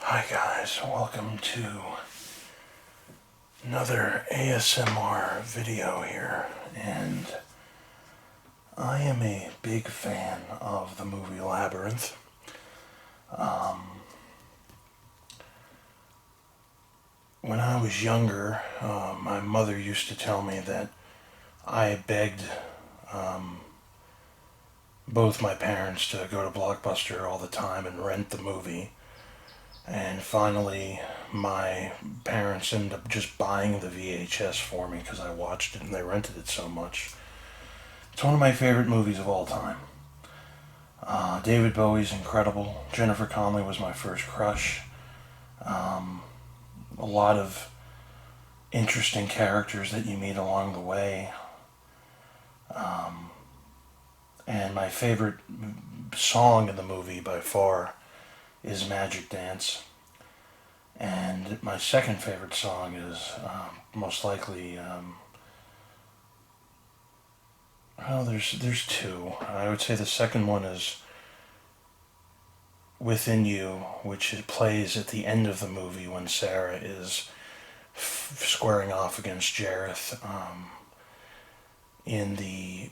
Hi guys, welcome to another ASMR video here, and I am a big fan of the movie Labyrinth. When I was younger, my mother used to tell me that I begged both my parents to go to Blockbuster all the time and rent the movie. And finally, my parents ended up just buying the VHS for me because I watched it and they rented it so much. It's one of my favorite movies of all time. David Bowie's incredible. Jennifer Connelly was my first crush. A lot of interesting characters that you meet along the way. And my favorite song in the movie by far is Magic Dance. And my second favorite song is most likely, there's two. I would say the second one is Within You, which it plays at the end of the movie when Sarah is squaring off against Jareth in the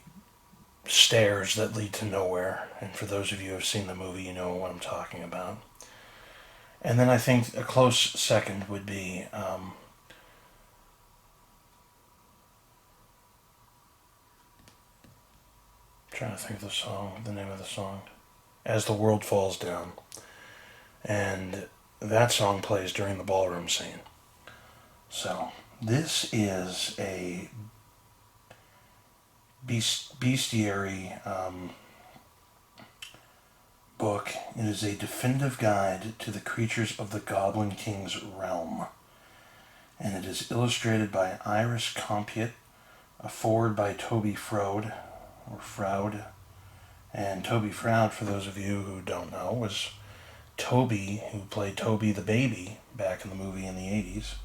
stairs that lead to nowhere. And for those of you who have seen the movie, you know what I'm talking about. And then I think a close second would be trying to think of the name of the song, As the World Falls Down. And that song plays during the ballroom scene. So this is a bestiary book. It is a definitive guide to the creatures of the Goblin King's realm. And it is illustrated by Iris Compiet, a foreword by Toby Froud. And Toby Froud, for those of you who don't know, was Toby, who played Toby the baby back in the movie in the 80s.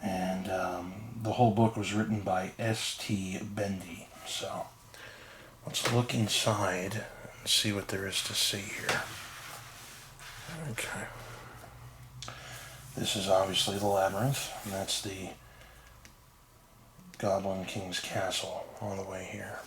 And the whole book was written by S.T. Bendy. So let's look inside and see what there is to see here. Okay. This is obviously the Labyrinth, and that's the Goblin King's castle on the way here.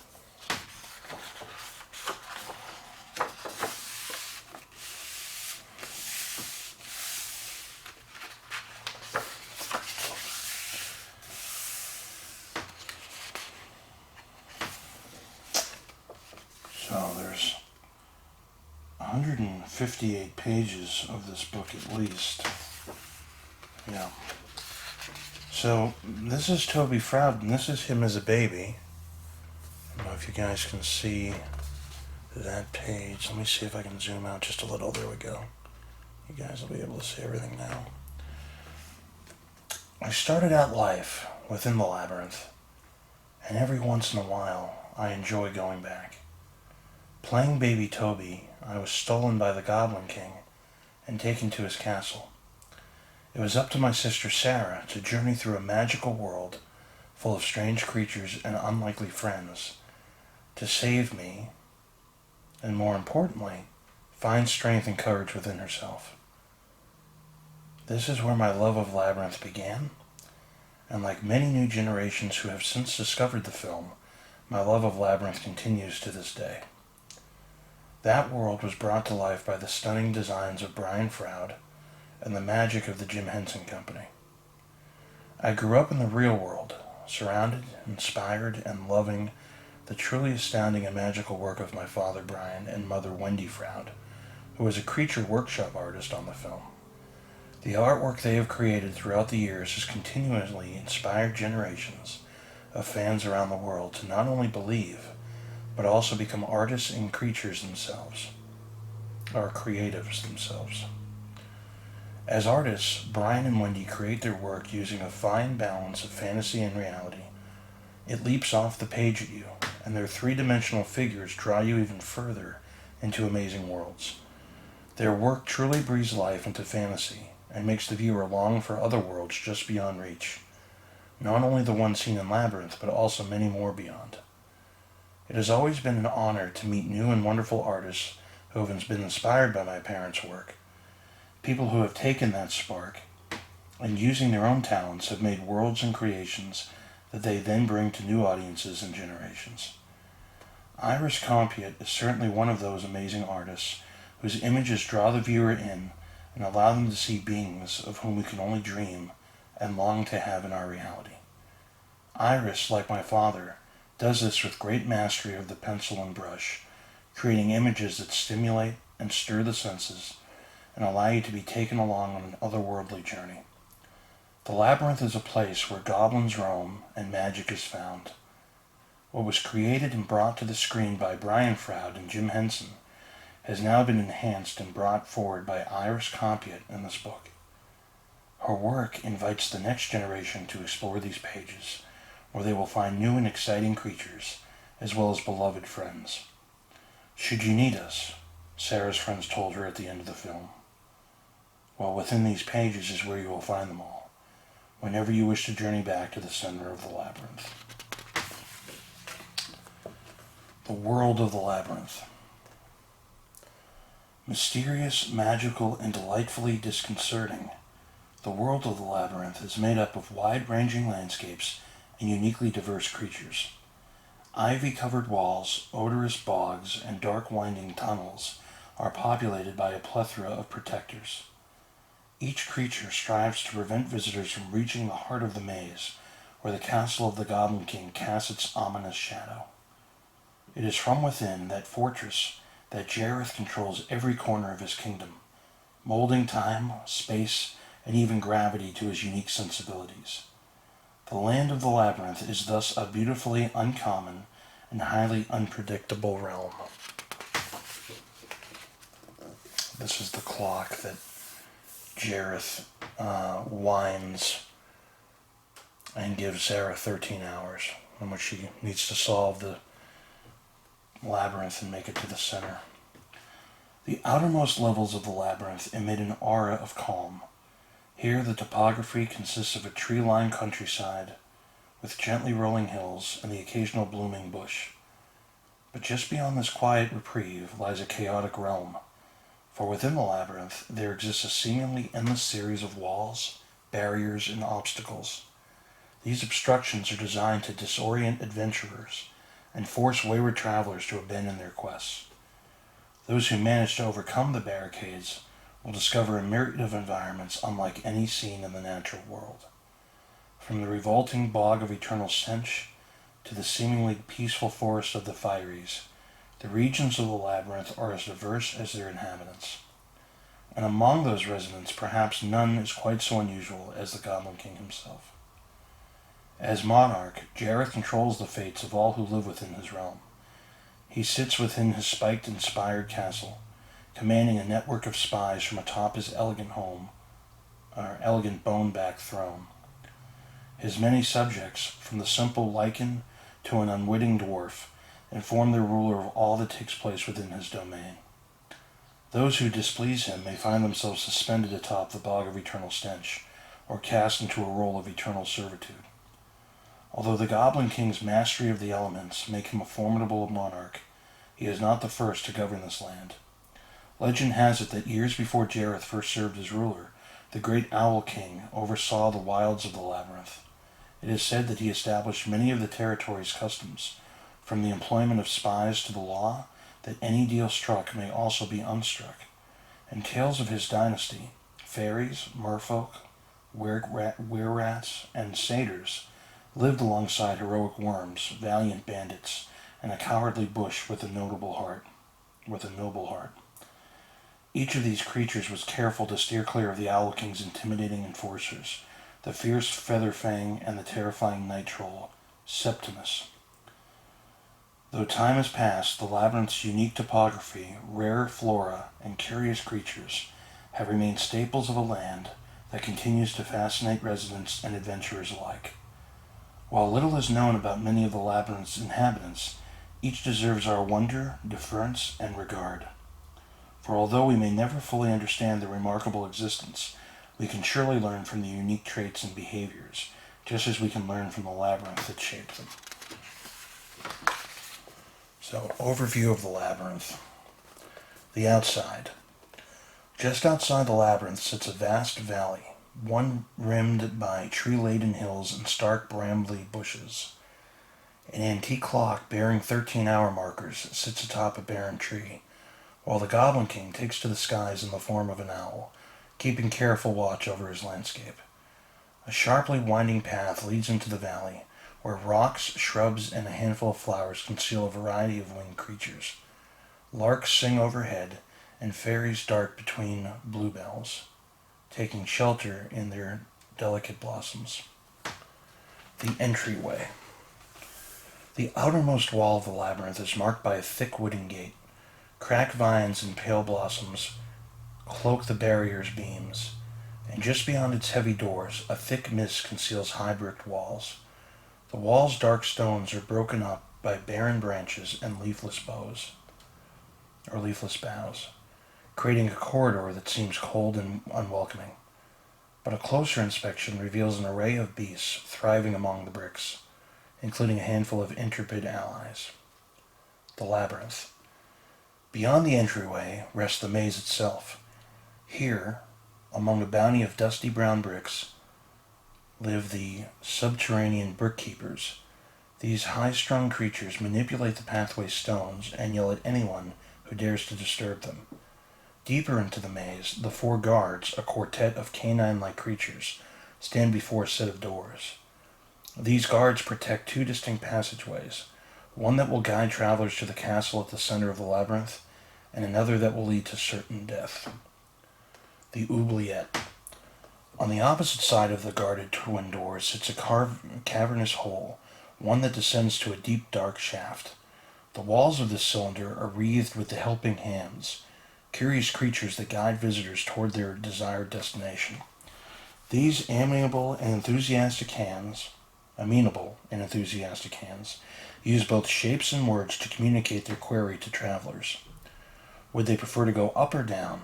So there's 158 pages of this book at least. Yeah. So this is Toby Froud, and this is him as a baby. I don't know if you guys can see that page. Let me see if I can zoom out just a little. There we go. You guys will be able to see everything now. I started out life within the labyrinth, and every once in a while I enjoy going back. Playing baby Toby, I was stolen by the Goblin King and taken to his castle. It was up to my sister Sarah to journey through a magical world full of strange creatures and unlikely friends, to save me, and more importantly, find strength and courage within herself. This is where my love of Labyrinth began, and like many new generations who have since discovered the film, my love of Labyrinth continues to this day. That world was brought to life by the stunning designs of Brian Froud and the magic of the Jim Henson Company. I grew up in the real world, surrounded, inspired, and loving the truly astounding and magical work of my father Brian and mother Wendy Froud, who was a creature workshop artist on the film. The artwork they have created throughout the years has continually inspired generations of fans around the world to not only believe, but also become artists and creatures themselves, or creatives themselves. As artists, Brian and Wendy create their work using a fine balance of fantasy and reality. It leaps off the page at you, and their three-dimensional figures draw you even further into amazing worlds. Their work truly breathes life into fantasy, and makes the viewer long for other worlds just beyond reach. Not only the one seen in Labyrinth, but also many more beyond. It has always been an honor to meet new and wonderful artists who have been inspired by my parents' work. People who have taken that spark and using their own talents have made worlds and creations that they then bring to new audiences and generations. Iris Compiet is certainly one of those amazing artists whose images draw the viewer in and allow them to see beings of whom we can only dream and long to have in our reality. Iris, like my father, does this with great mastery of the pencil and brush, creating images that stimulate and stir the senses and allow you to be taken along on an otherworldly journey. The Labyrinth is a place where goblins roam and magic is found. What was created and brought to the screen by Brian Froud and Jim Henson has now been enhanced and brought forward by Iris Compiet in this book. Her work invites the next generation to explore these pages, where they will find new and exciting creatures, as well as beloved friends. Should you need us, Sarah's friends told her at the end of the film. Well, within these pages is where you will find them all, whenever you wish to journey back to the center of the labyrinth. The world of the labyrinth. Mysterious, magical, and delightfully disconcerting, the world of the labyrinth is made up of wide-ranging landscapes and uniquely diverse creatures. Ivy-covered walls, odorous bogs, and dark winding tunnels are populated by a plethora of protectors. Each creature strives to prevent visitors from reaching the heart of the maze, where the castle of the Goblin King casts its ominous shadow. It is from within that fortress that Jareth controls every corner of his kingdom, molding time, space, and even gravity to his unique sensibilities. The land of the labyrinth is thus a beautifully uncommon and highly unpredictable realm. This is the clock that Jareth winds and gives Sarah 13 hours in which she needs to solve the labyrinth and make it to the center. The outermost levels of the labyrinth emit an aura of calm. Here the topography consists of a tree-lined countryside with gently rolling hills and the occasional blooming bush. But just beyond this quiet reprieve lies a chaotic realm, for within the labyrinth there exists a seemingly endless series of walls, barriers, and obstacles. These obstructions are designed to disorient adventurers and force wayward travelers to abandon their quests. Those who manage to overcome the barricades will discover a myriad of environments unlike any seen in the natural world. From the revolting bog of eternal stench to the seemingly peaceful forest of the Fieries, the regions of the labyrinth are as diverse as their inhabitants. And among those residents, perhaps none is quite so unusual as the Goblin King himself. As monarch, Jareth controls the fates of all who live within his realm. He sits within his spiked and spired castle, commanding a network of spies from atop his elegant bone-backed throne. His many subjects, from the simple lichen to an unwitting dwarf, inform their ruler of all that takes place within his domain. Those who displease him may find themselves suspended atop the bog of eternal stench, or cast into a role of eternal servitude. Although the Goblin King's mastery of the elements make him a formidable monarch, he is not the first to govern this land. Legend has it that years before Jareth first served as ruler, the great Owl King oversaw the wilds of the labyrinth. It is said that he established many of the territory's customs, from the employment of spies to the law that any deal struck may also be unstruck, and tales of his dynasty, fairies, merfolk, were-rats, and satyrs, lived alongside heroic worms, valiant bandits, and a cowardly bush with a noble heart. Each of these creatures was careful to steer clear of the Owl King's intimidating enforcers, the fierce Featherfang and the terrifying night troll, Septimus. Though time has passed, the labyrinth's unique topography, rare flora, and curious creatures have remained staples of a land that continues to fascinate residents and adventurers alike. While little is known about many of the labyrinth's inhabitants, each deserves our wonder, deference, and regard. For although we may never fully understand their remarkable existence, we can surely learn from the unique traits and behaviors, just as we can learn from the labyrinth that shaped them. So, overview of the labyrinth. The outside. Just outside the labyrinth sits a vast valley, one rimmed by tree-laden hills and stark brambly bushes. An antique clock bearing 13-hour markers sits atop a barren tree, while the Goblin King takes to the skies in the form of an owl, keeping careful watch over his landscape. A sharply winding path leads into the valley, where rocks, shrubs, and a handful of flowers conceal a variety of winged creatures. Larks sing overhead, and fairies dart between bluebells, taking shelter in their delicate blossoms. The Entryway. The outermost wall of the labyrinth is marked by a thick wooden gate. Cracked vines and pale blossoms cloak the barrier's beams, and just beyond its heavy doors, a thick mist conceals high bricked walls. The wall's dark stones are broken up by barren branches and leafless boughs, creating a corridor that seems cold and unwelcoming. But a closer inspection reveals an array of beasts thriving among the bricks, including a handful of intrepid allies. The Labyrinth. Beyond the entryway rests the maze itself. Here, among a bounty of dusty brown bricks, live the subterranean brick-keepers. These high-strung creatures manipulate the pathway stones and yell at anyone who dares to disturb them. Deeper into the maze, the four guards, a quartet of canine-like creatures, stand before a set of doors. These guards protect two distinct passageways, one that will guide travelers to the castle at the center of the labyrinth, and another that will lead to certain death. The Oubliette. On the opposite side of the guarded twin doors sits a cavernous hole, one that descends to a deep, dark shaft. The walls of this cylinder are wreathed with the helping hands, curious creatures that guide visitors toward their desired destination. These amenable and enthusiastic hands use both shapes and words to communicate their query to travelers. Would they prefer to go up or down?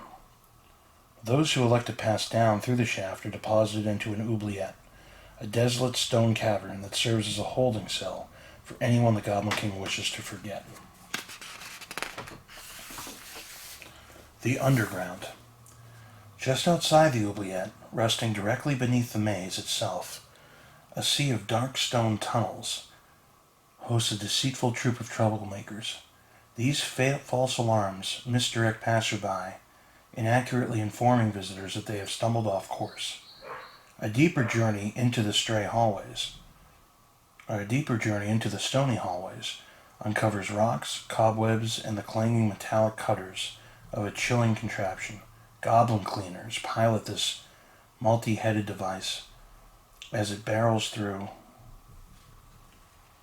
Those who elect to pass down through the shaft are deposited into an oubliette, a desolate stone cavern that serves as a holding cell for anyone the Goblin King wishes to forget. The Underground. Just outside the oubliette, resting directly beneath the maze itself, a sea of dark stone tunnels hosts a deceitful troop of troublemakers. These false alarms misdirect passerby, inaccurately informing visitors that they have stumbled off course. A deeper journey into the stony hallways uncovers rocks, cobwebs, and the clanging metallic cutters of a chilling contraption. Goblin cleaners pilot this multi-headed device as it barrels through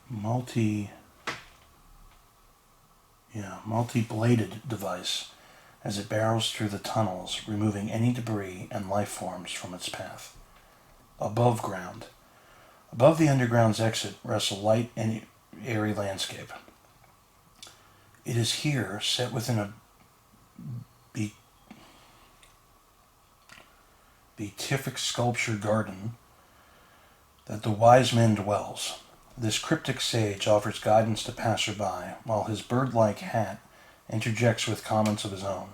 multi-bladed device as it barrels through the tunnels, removing any debris and life forms from its path. Above ground. Above the underground's exit rests a light and airy landscape. It is here, set within a beatific sculpture garden, that the wise man dwells. This cryptic sage offers guidance to passerby, while his bird-like hat interjects with comments of his own.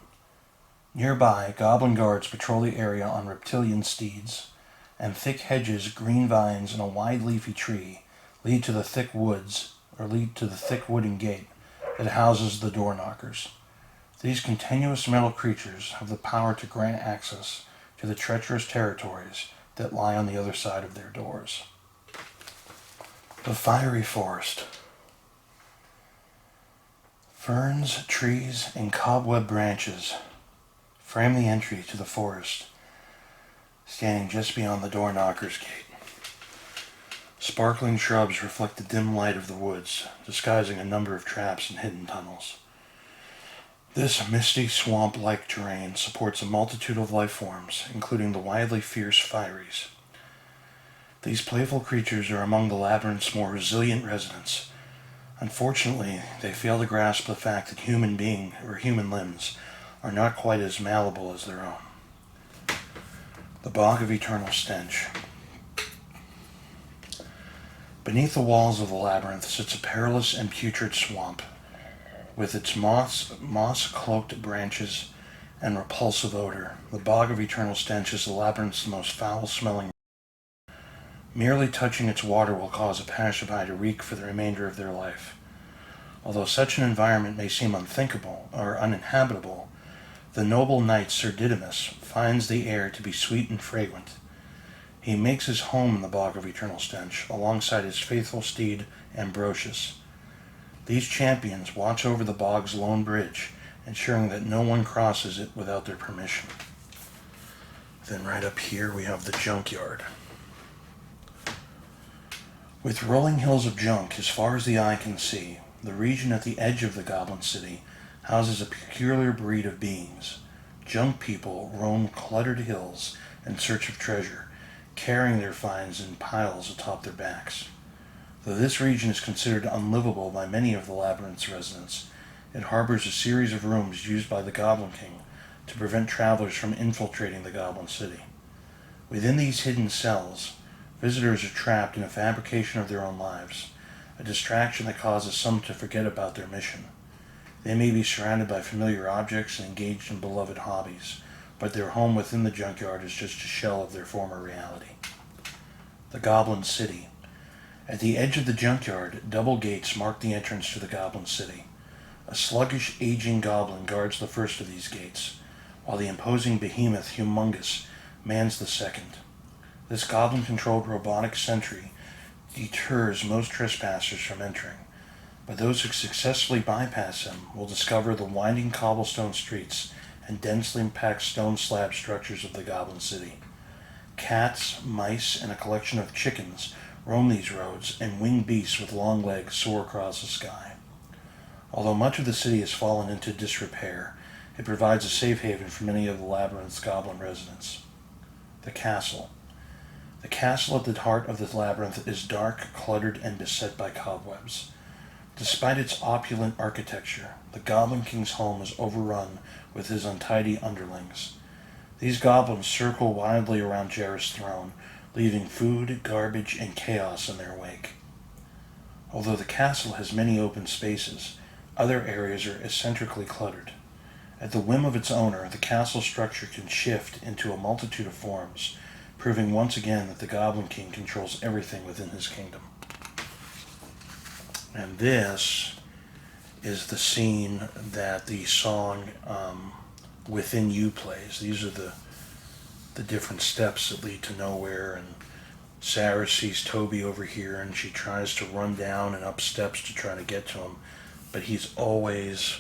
Nearby, goblin guards patrol the area on reptilian steeds, and thick hedges, green vines, and a wide leafy tree lead to the thick wooden gate that houses the door knockers. These continuous metal creatures have the power to grant access to the treacherous territories that lie on the other side of their doors. The Fiery Forest. Ferns, trees, and cobweb branches frame the entry to the forest, standing just beyond the door knocker's gate. Sparkling shrubs reflect the dim light of the woods, disguising a number of traps and hidden tunnels. This misty swamp-like terrain supports a multitude of life forms, including the wildly fierce Firies. These playful creatures are among the labyrinth's more resilient residents. Unfortunately, they fail to grasp the fact that human limbs are not quite as malleable as their own. The Bog of Eternal Stench. Beneath the walls of the labyrinth sits a perilous and putrid swamp, with its moss-cloaked branches and repulsive odor. The Bog of Eternal Stench is the labyrinth's most foul-smelling. Merely touching its water will cause a passerby to reek for the remainder of their life. Although such an environment may seem unthinkable or uninhabitable, the noble knight Sir Didymus finds the air to be sweet and fragrant. He makes his home in the Bog of Eternal Stench alongside his faithful steed Ambrosius. These champions watch over the bog's lone bridge, ensuring that no one crosses it without their permission. Then right up here we have the Junkyard. With rolling hills of junk as far as the eye can see, the region at the edge of the Goblin City houses a peculiar breed of beings. Junk people roam cluttered hills in search of treasure, carrying their finds in piles atop their backs. Though this region is considered unlivable by many of the Labyrinth's residents, it harbors a series of rooms used by the Goblin King to prevent travelers from infiltrating the Goblin City. Within these hidden cells, visitors are trapped in a fabrication of their own lives, a distraction that causes some to forget about their mission. They may be surrounded by familiar objects and engaged in beloved hobbies, but their home within the Junkyard is just a shell of their former reality. The Goblin City. At the edge of the Junkyard, double gates mark the entrance to the Goblin City. A sluggish, aging goblin guards the first of these gates, while the imposing behemoth Humongous mans the second. This goblin-controlled robotic sentry deters most trespassers from entering, but those who successfully bypass him will discover the winding cobblestone streets and densely packed stone slab structures of the Goblin City. Cats, mice, and a collection of chickens roam these roads, and winged beasts with long legs soar across the sky. Although much of the city has fallen into disrepair, it provides a safe haven for many of the Labyrinth's goblin residents. The Castle. The castle at the heart of the labyrinth is dark, cluttered, and beset by cobwebs. Despite its opulent architecture, the Goblin King's home is overrun with his untidy underlings. These goblins circle wildly around Jareth's throne, leaving food, garbage, and chaos in their wake. Although the castle has many open spaces, other areas are eccentrically cluttered. At the whim of its owner, the castle structure can shift into a multitude of forms, proving once again that the Goblin King controls everything within his kingdom. And this is the scene that the song Within You plays. These are the different steps that lead to nowhere, and Sarah sees Toby over here and she tries to run down and up steps to try to get to him, but he's always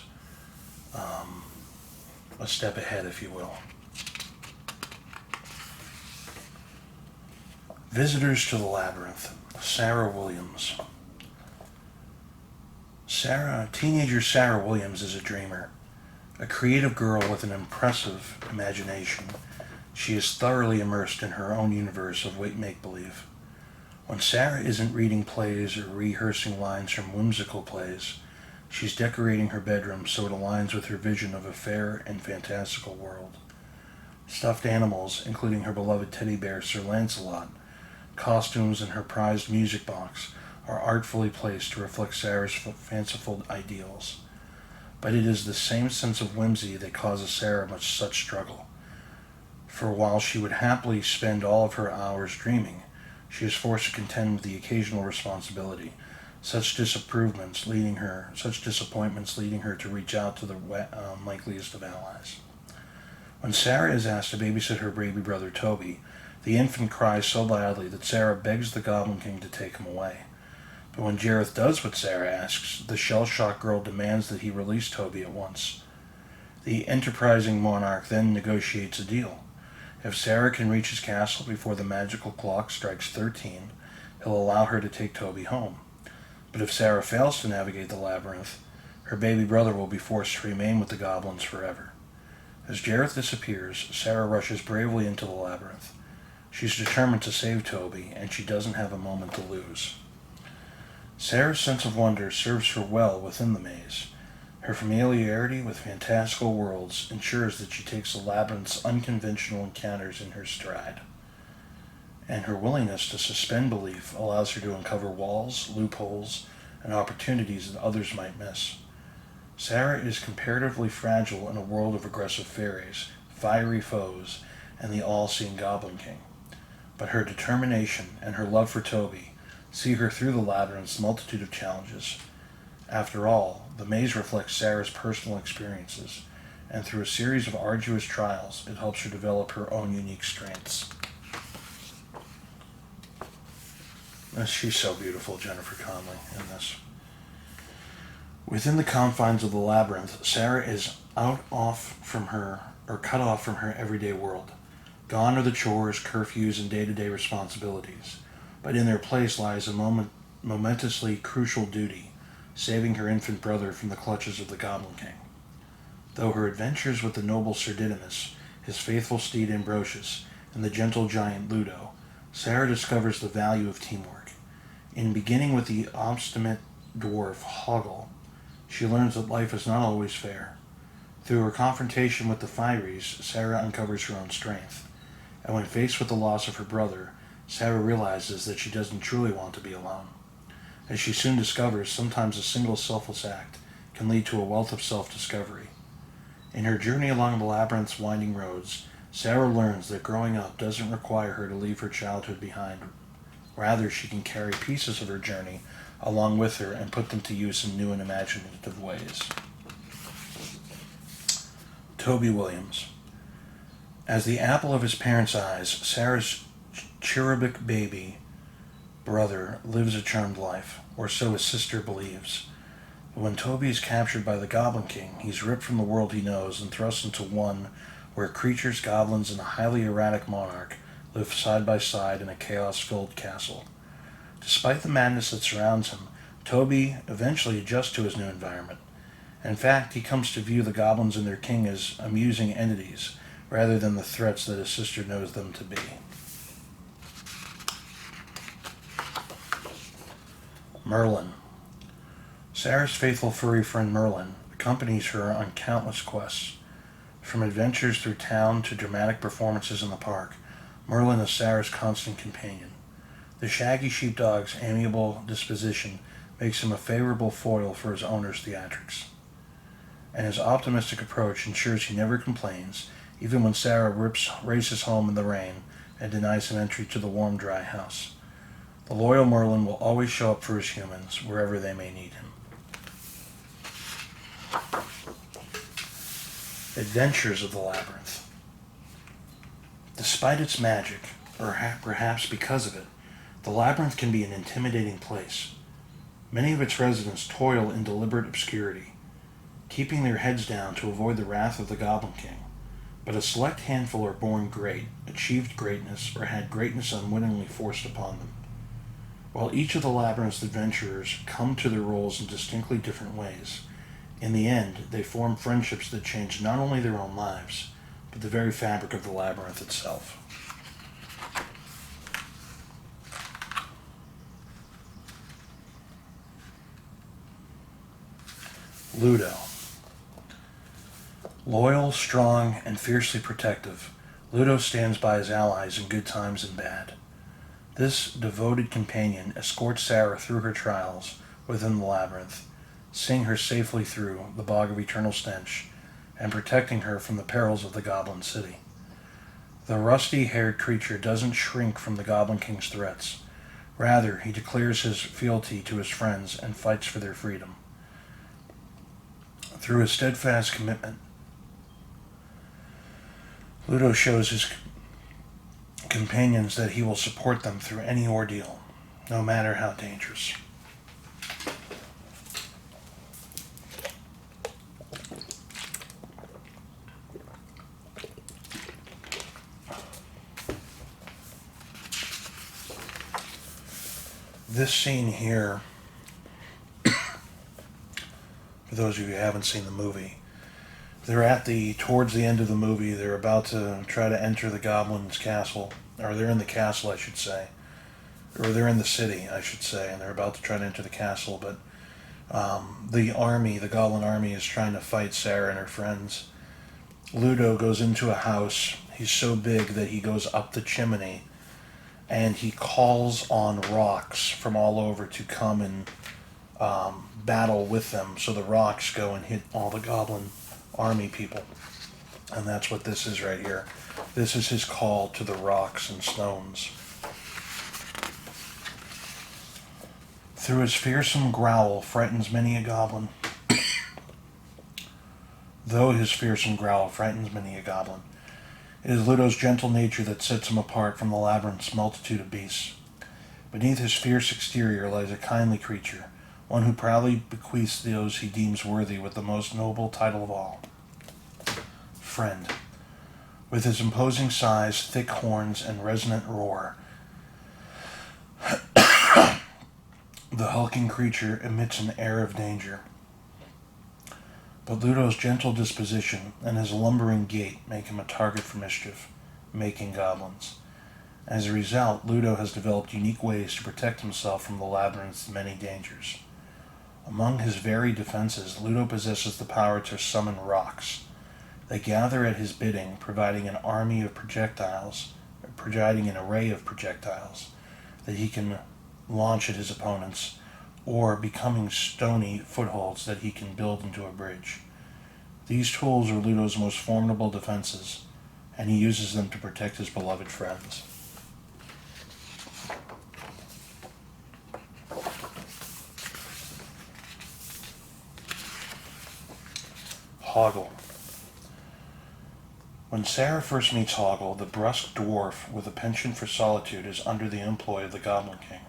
a step ahead, if you will. Visitors to the Labyrinth. Sarah Williams. Teenager Sarah Williams is a dreamer. A creative girl with an impressive imagination, she is thoroughly immersed in her own universe of make-believe. When Sarah isn't reading plays or rehearsing lines from whimsical plays, she's decorating her bedroom so it aligns with her vision of a fair and fantastical world. Stuffed animals, including her beloved teddy bear Sir Lancelot, costumes, and her prized music box are artfully placed to reflect Sarah's fanciful ideals. But it is the same sense of whimsy that causes Sarah such struggle. For while she would happily spend all of her hours dreaming, she is forced to contend with the occasional responsibility, such disappointments leading her to reach out to the unlikeliest of allies. When Sarah is asked to babysit her baby brother Toby, the infant cries so loudly that Sarah begs the Goblin King to take him away. But when Jareth does what Sarah asks, the shell-shocked girl demands that he release Toby at once. The enterprising monarch then negotiates a deal. If Sarah can reach his castle before the magical clock strikes 13, he'll allow her to take Toby home. But if Sarah fails to navigate the labyrinth, her baby brother will be forced to remain with the goblins forever. As Jareth disappears, Sarah rushes bravely into the labyrinth. She's determined to save Toby, and she doesn't have a moment to lose. Sarah's sense of wonder serves her well within the maze. Her familiarity with fantastical worlds ensures that she takes the labyrinth's unconventional encounters in her stride. And her willingness to suspend belief allows her to uncover walls, loopholes, and opportunities that others might miss. Sarah is comparatively fragile in a world of aggressive fairies, fiery foes, and the all-seeing Goblin King. But her determination and her love for Toby see her through the labyrinth's multitude of challenges. After all, the maze reflects Sarah's personal experiences, and through a series of arduous trials, it helps her develop her own unique strengths. She's so beautiful, Jennifer Connelly, in this. Within the confines of the labyrinth, Sarah is cut off from her everyday world. Gone are the chores, curfews, and day-to-day responsibilities, but in their place lies a momentously crucial duty, saving her infant brother from the clutches of the Goblin King. Though her adventures with the noble Septimus, his faithful steed Ambrosius, and the gentle giant Ludo, Sarah discovers the value of teamwork. In beginning with the obstinate dwarf Hoggle, she learns that life is not always fair. Through her confrontation with the Fieries, Sarah uncovers her own strength. And when faced with the loss of her brother, Sarah realizes that she doesn't truly want to be alone. As she soon discovers, sometimes a single selfless act can lead to a wealth of self-discovery. In her journey along the labyrinth's winding roads, Sarah learns that growing up doesn't require her to leave her childhood behind. Rather, she can carry pieces of her journey along with her and put them to use in new and imaginative ways. Toby Williams. As the apple of his parents' eyes, Sarah's cherubic baby brother lives a charmed life, or so his sister believes. But when Toby is captured by the Goblin King, he's ripped from the world he knows and thrust into one where creatures, goblins, and a highly erratic monarch live side by side in a chaos-filled castle. Despite the madness that surrounds him, Toby eventually adjusts to his new environment. In fact, he comes to view the goblins and their king as amusing entities, rather than the threats that his sister knows them to be. Merlin. Sarah's faithful furry friend Merlin accompanies her on countless quests. From adventures through town to dramatic performances in the park, Merlin is Sarah's constant companion. The shaggy sheepdog's amiable disposition makes him a favorable foil for his owner's theatrics. And his optimistic approach ensures he never complains, even when Sarah races home in the rain and denies him entry to the warm, dry house. The loyal Merlin will always show up for his humans, wherever they may need him. Adventures of the Labyrinth. Despite its magic, or perhaps because of it, the Labyrinth can be an intimidating place. Many of its residents toil in deliberate obscurity, keeping their heads down to avoid the wrath of the Goblin King. But a select handful are born great, achieved greatness, or had greatness unwittingly forced upon them. While each of the Labyrinth's adventurers come to their roles in distinctly different ways, in the end, they form friendships that change not only their own lives, but the very fabric of the Labyrinth itself. Ludo. Loyal, strong, and fiercely protective, Ludo stands by his allies in good times and bad. This devoted companion escorts Sarah through her trials within the labyrinth, seeing her safely through the bog of eternal stench, and protecting her from the perils of the Goblin City. The rusty-haired creature doesn't shrink from the Goblin King's threats. Rather, he declares his fealty to his friends and fights for their freedom. Through his steadfast commitment, Ludo shows his companions that he will support them through any ordeal, no matter how dangerous. This scene here, for those of you who haven't seen the movie, they're towards the end of the movie, they're about to try to enter the Goblin's castle, or they're in the castle, I should say, or they're in the city, I should say, and they're about to try to enter the castle, but the Goblin army is trying to fight Sarah and her friends. Ludo goes into a house. He's so big that he goes up the chimney, and he calls on rocks from all over to come and battle with them, so the rocks go and hit all the goblin army people. And that's what this is right here. This is his call to the rocks and stones. Through his fearsome growl frightens many a goblin. Though his fearsome growl frightens many a goblin, it is Ludo's gentle nature that sets him apart from the labyrinth's multitude of beasts. Beneath his fierce exterior lies a kindly creature, one who proudly bequeaths those he deems worthy with the most noble title of all, friend. With his imposing size, thick horns, and resonant roar, the hulking creature emits an air of danger. But Ludo's gentle disposition and his lumbering gait make him a target for mischief, making goblins. As a result, Ludo has developed unique ways to protect himself from the labyrinth's many dangers. Among his varied defenses, Ludo possesses the power to summon rocks. They gather at his bidding, providing an array of projectiles that he can launch at his opponents, or becoming stony footholds that he can build into a bridge. These tools are Ludo's most formidable defenses, and he uses them to protect his beloved friends. Hoggle. When Sarah first meets Hoggle, the brusque dwarf with a penchant for solitude is under the employ of the Goblin King.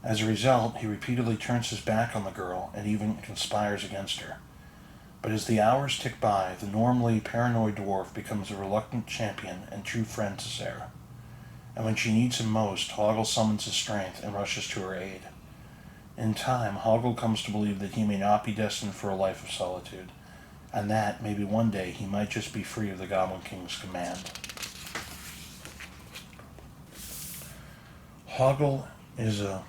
As a result, he repeatedly turns his back on the girl and even conspires against her. But as the hours tick by, the normally paranoid dwarf becomes a reluctant champion and true friend to Sarah. And when she needs him most, Hoggle summons his strength and rushes to her aid. In time, Hoggle comes to believe that he may not be destined for a life of solitude, and that, maybe one day, he might just be free of the Goblin King's command. Hoggle is a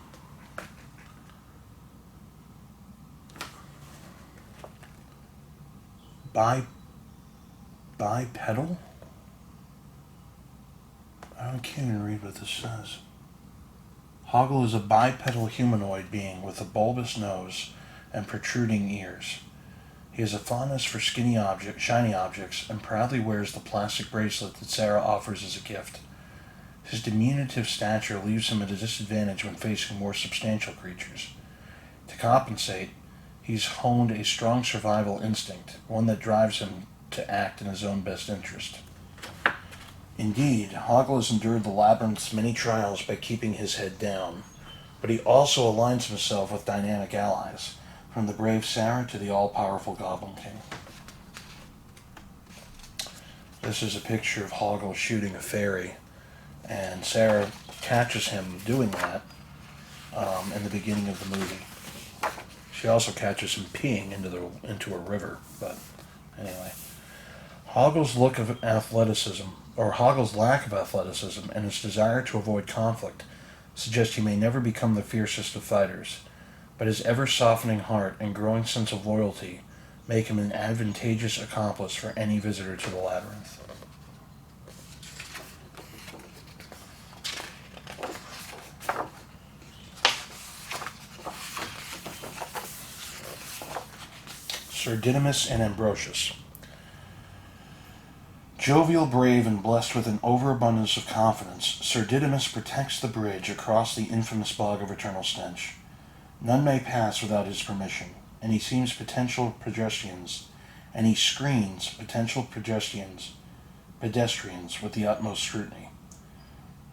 bipedal? I can't even read what this says. Hoggle is a bipedal humanoid being with a bulbous nose and protruding ears. He has a fondness for shiny objects, and proudly wears the plastic bracelet that Sarah offers as a gift. His diminutive stature leaves him at a disadvantage when facing more substantial creatures. To compensate, he's honed a strong survival instinct, one that drives him to act in his own best interest. Indeed, Hoggle has endured the labyrinth's many trials by keeping his head down, but he also aligns himself with dynamic allies, from the brave Sarah to the all-powerful Goblin King. This is a picture of Hoggle shooting a fairy, and Sarah catches him doing that in the beginning of the movie. She also catches him peeing into a river, but anyway. Hoggle's lack of athleticism and his desire to avoid conflict suggest he may never become the fiercest of fighters, but his ever-softening heart and growing sense of loyalty make him an advantageous accomplice for any visitor to the labyrinth. Septimus and Ambrosius. Jovial, brave, and blessed with an overabundance of confidence, Septimus protects the bridge across the infamous bog of eternal stench. None may pass without his permission, and he screens potential pedestrians with the utmost scrutiny.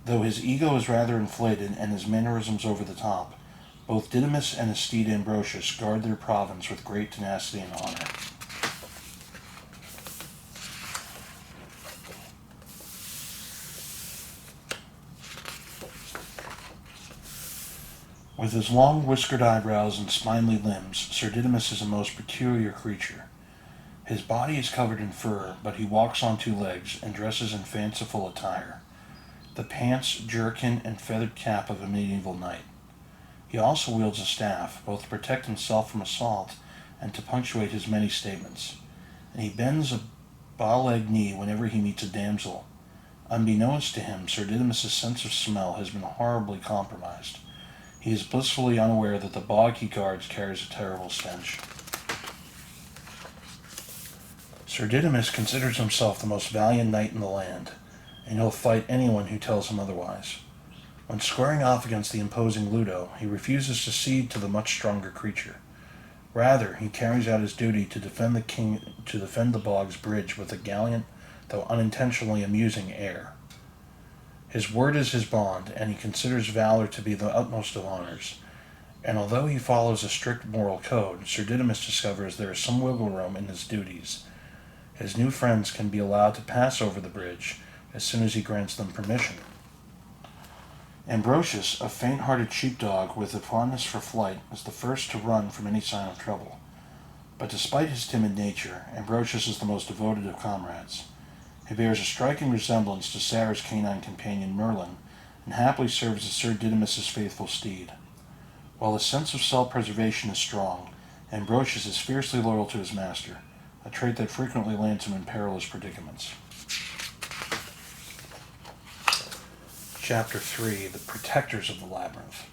Though his ego is rather inflated and his mannerisms over the top, both Didymus and his steed Ambrosius guard their province with great tenacity and honor. With his long whiskered eyebrows and spindly limbs, Sir Didymus is a most peculiar creature. His body is covered in fur, but he walks on two legs and dresses in fanciful attire, the pants, jerkin, and feathered cap of a medieval knight. He also wields a staff, both to protect himself from assault and to punctuate his many statements, and he bends a bow-legged knee whenever he meets a damsel. Unbeknownst to him, Sir Didymus' sense of smell has been horribly compromised. He is blissfully unaware that the bog he guards carries a terrible stench. Sir Didymus considers himself the most valiant knight in the land, and he'll fight anyone who tells him otherwise. When squaring off against the imposing Ludo, he refuses to cede to the much stronger creature. Rather, he carries out his duty to defend the bog's bridge with a gallant, though unintentionally amusing air. His word is his bond, and he considers valor to be the utmost of honors. And although he follows a strict moral code, Sir Didymus discovers there is some wiggle room in his duties. His new friends can be allowed to pass over the bridge as soon as he grants them permission. Ambrosius, a faint-hearted sheepdog with a fondness for flight, is the first to run from any sign of trouble. But despite his timid nature, Ambrosius is the most devoted of comrades. He bears a striking resemblance to Sarah's canine companion Merlin, and happily serves as Sir Didymus's faithful steed. While his sense of self-preservation is strong, Ambrosius is fiercely loyal to his master, a trait that frequently lands him in perilous predicaments. Chapter 3, The Protectors of the Labyrinth.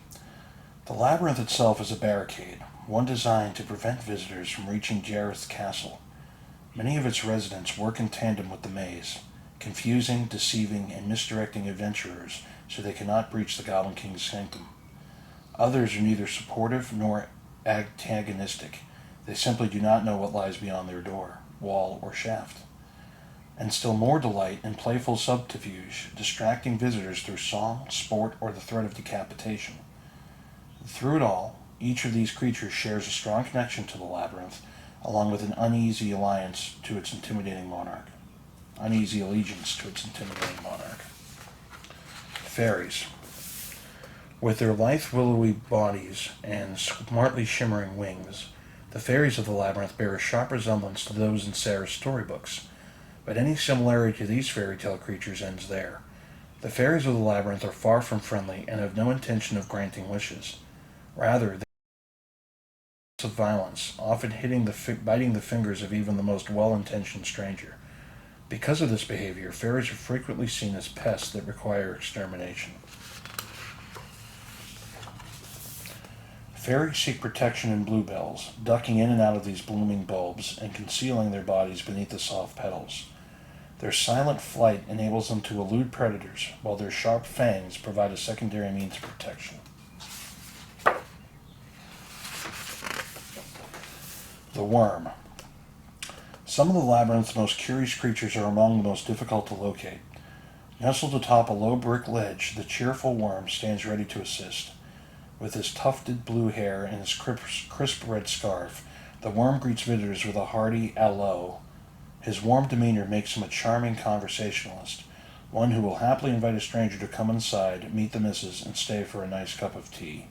The labyrinth itself is a barricade, one designed to prevent visitors from reaching Jareth's castle. Many of its residents work in tandem with the maze, confusing, deceiving, and misdirecting adventurers so they cannot breach the Goblin King's sanctum. Others are neither supportive nor antagonistic. They simply do not know what lies beyond their door, wall, or shaft. And still more delight in playful subterfuge, distracting visitors through song, sport, or the threat of decapitation. Through it all, each of these creatures shares a strong connection to the labyrinth, along with an uneasy allegiance to its intimidating monarch. Fairies. With their lithe, willowy bodies and smartly shimmering wings, the fairies of the labyrinth bear a sharp resemblance to those in Sarah's storybooks. But any similarity to these fairy tale creatures ends there. The fairies of the labyrinth are far from friendly and have no intention of granting wishes. Rather, they of violence, often biting the fingers of even the most well-intentioned stranger. Because of this behavior, fairies are frequently seen as pests that require extermination. Fairies seek protection in bluebells, ducking in and out of these blooming bulbs and concealing their bodies beneath the soft petals. Their silent flight enables them to elude predators, while their sharp fangs provide a secondary means of protection. The worm. Some of the labyrinth's most curious creatures are among the most difficult to locate. Nestled atop a low brick ledge, the cheerful worm stands ready to assist. With his tufted blue hair and his crisp red scarf, the worm greets visitors with a hearty "allo." His warm demeanor makes him a charming conversationalist, one who will happily invite a stranger to come inside, meet the missus, and stay for a nice cup of tea.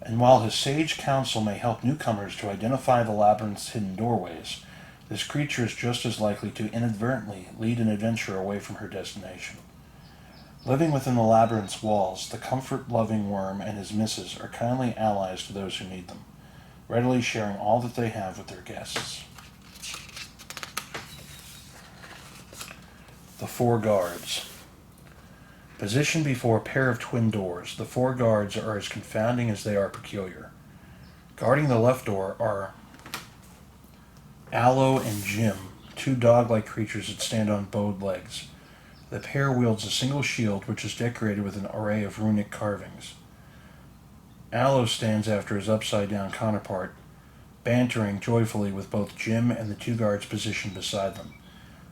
And while his sage counsel may help newcomers to identify the labyrinth's hidden doorways, this creature is just as likely to inadvertently lead an adventurer away from her destination. Living within the labyrinth's walls, the comfort-loving worm and his missus are kindly allies to those who need them, readily sharing all that they have with their guests. The Four Guards. Positioned before a pair of twin doors, the four guards are as confounding as they are peculiar. Guarding the left door are Allo and Jim, two dog-like creatures that stand on bowed legs. The pair wields a single shield which is decorated with an array of runic carvings. Allo stands after his upside-down counterpart, bantering joyfully with both Jim and the two guards positioned beside them.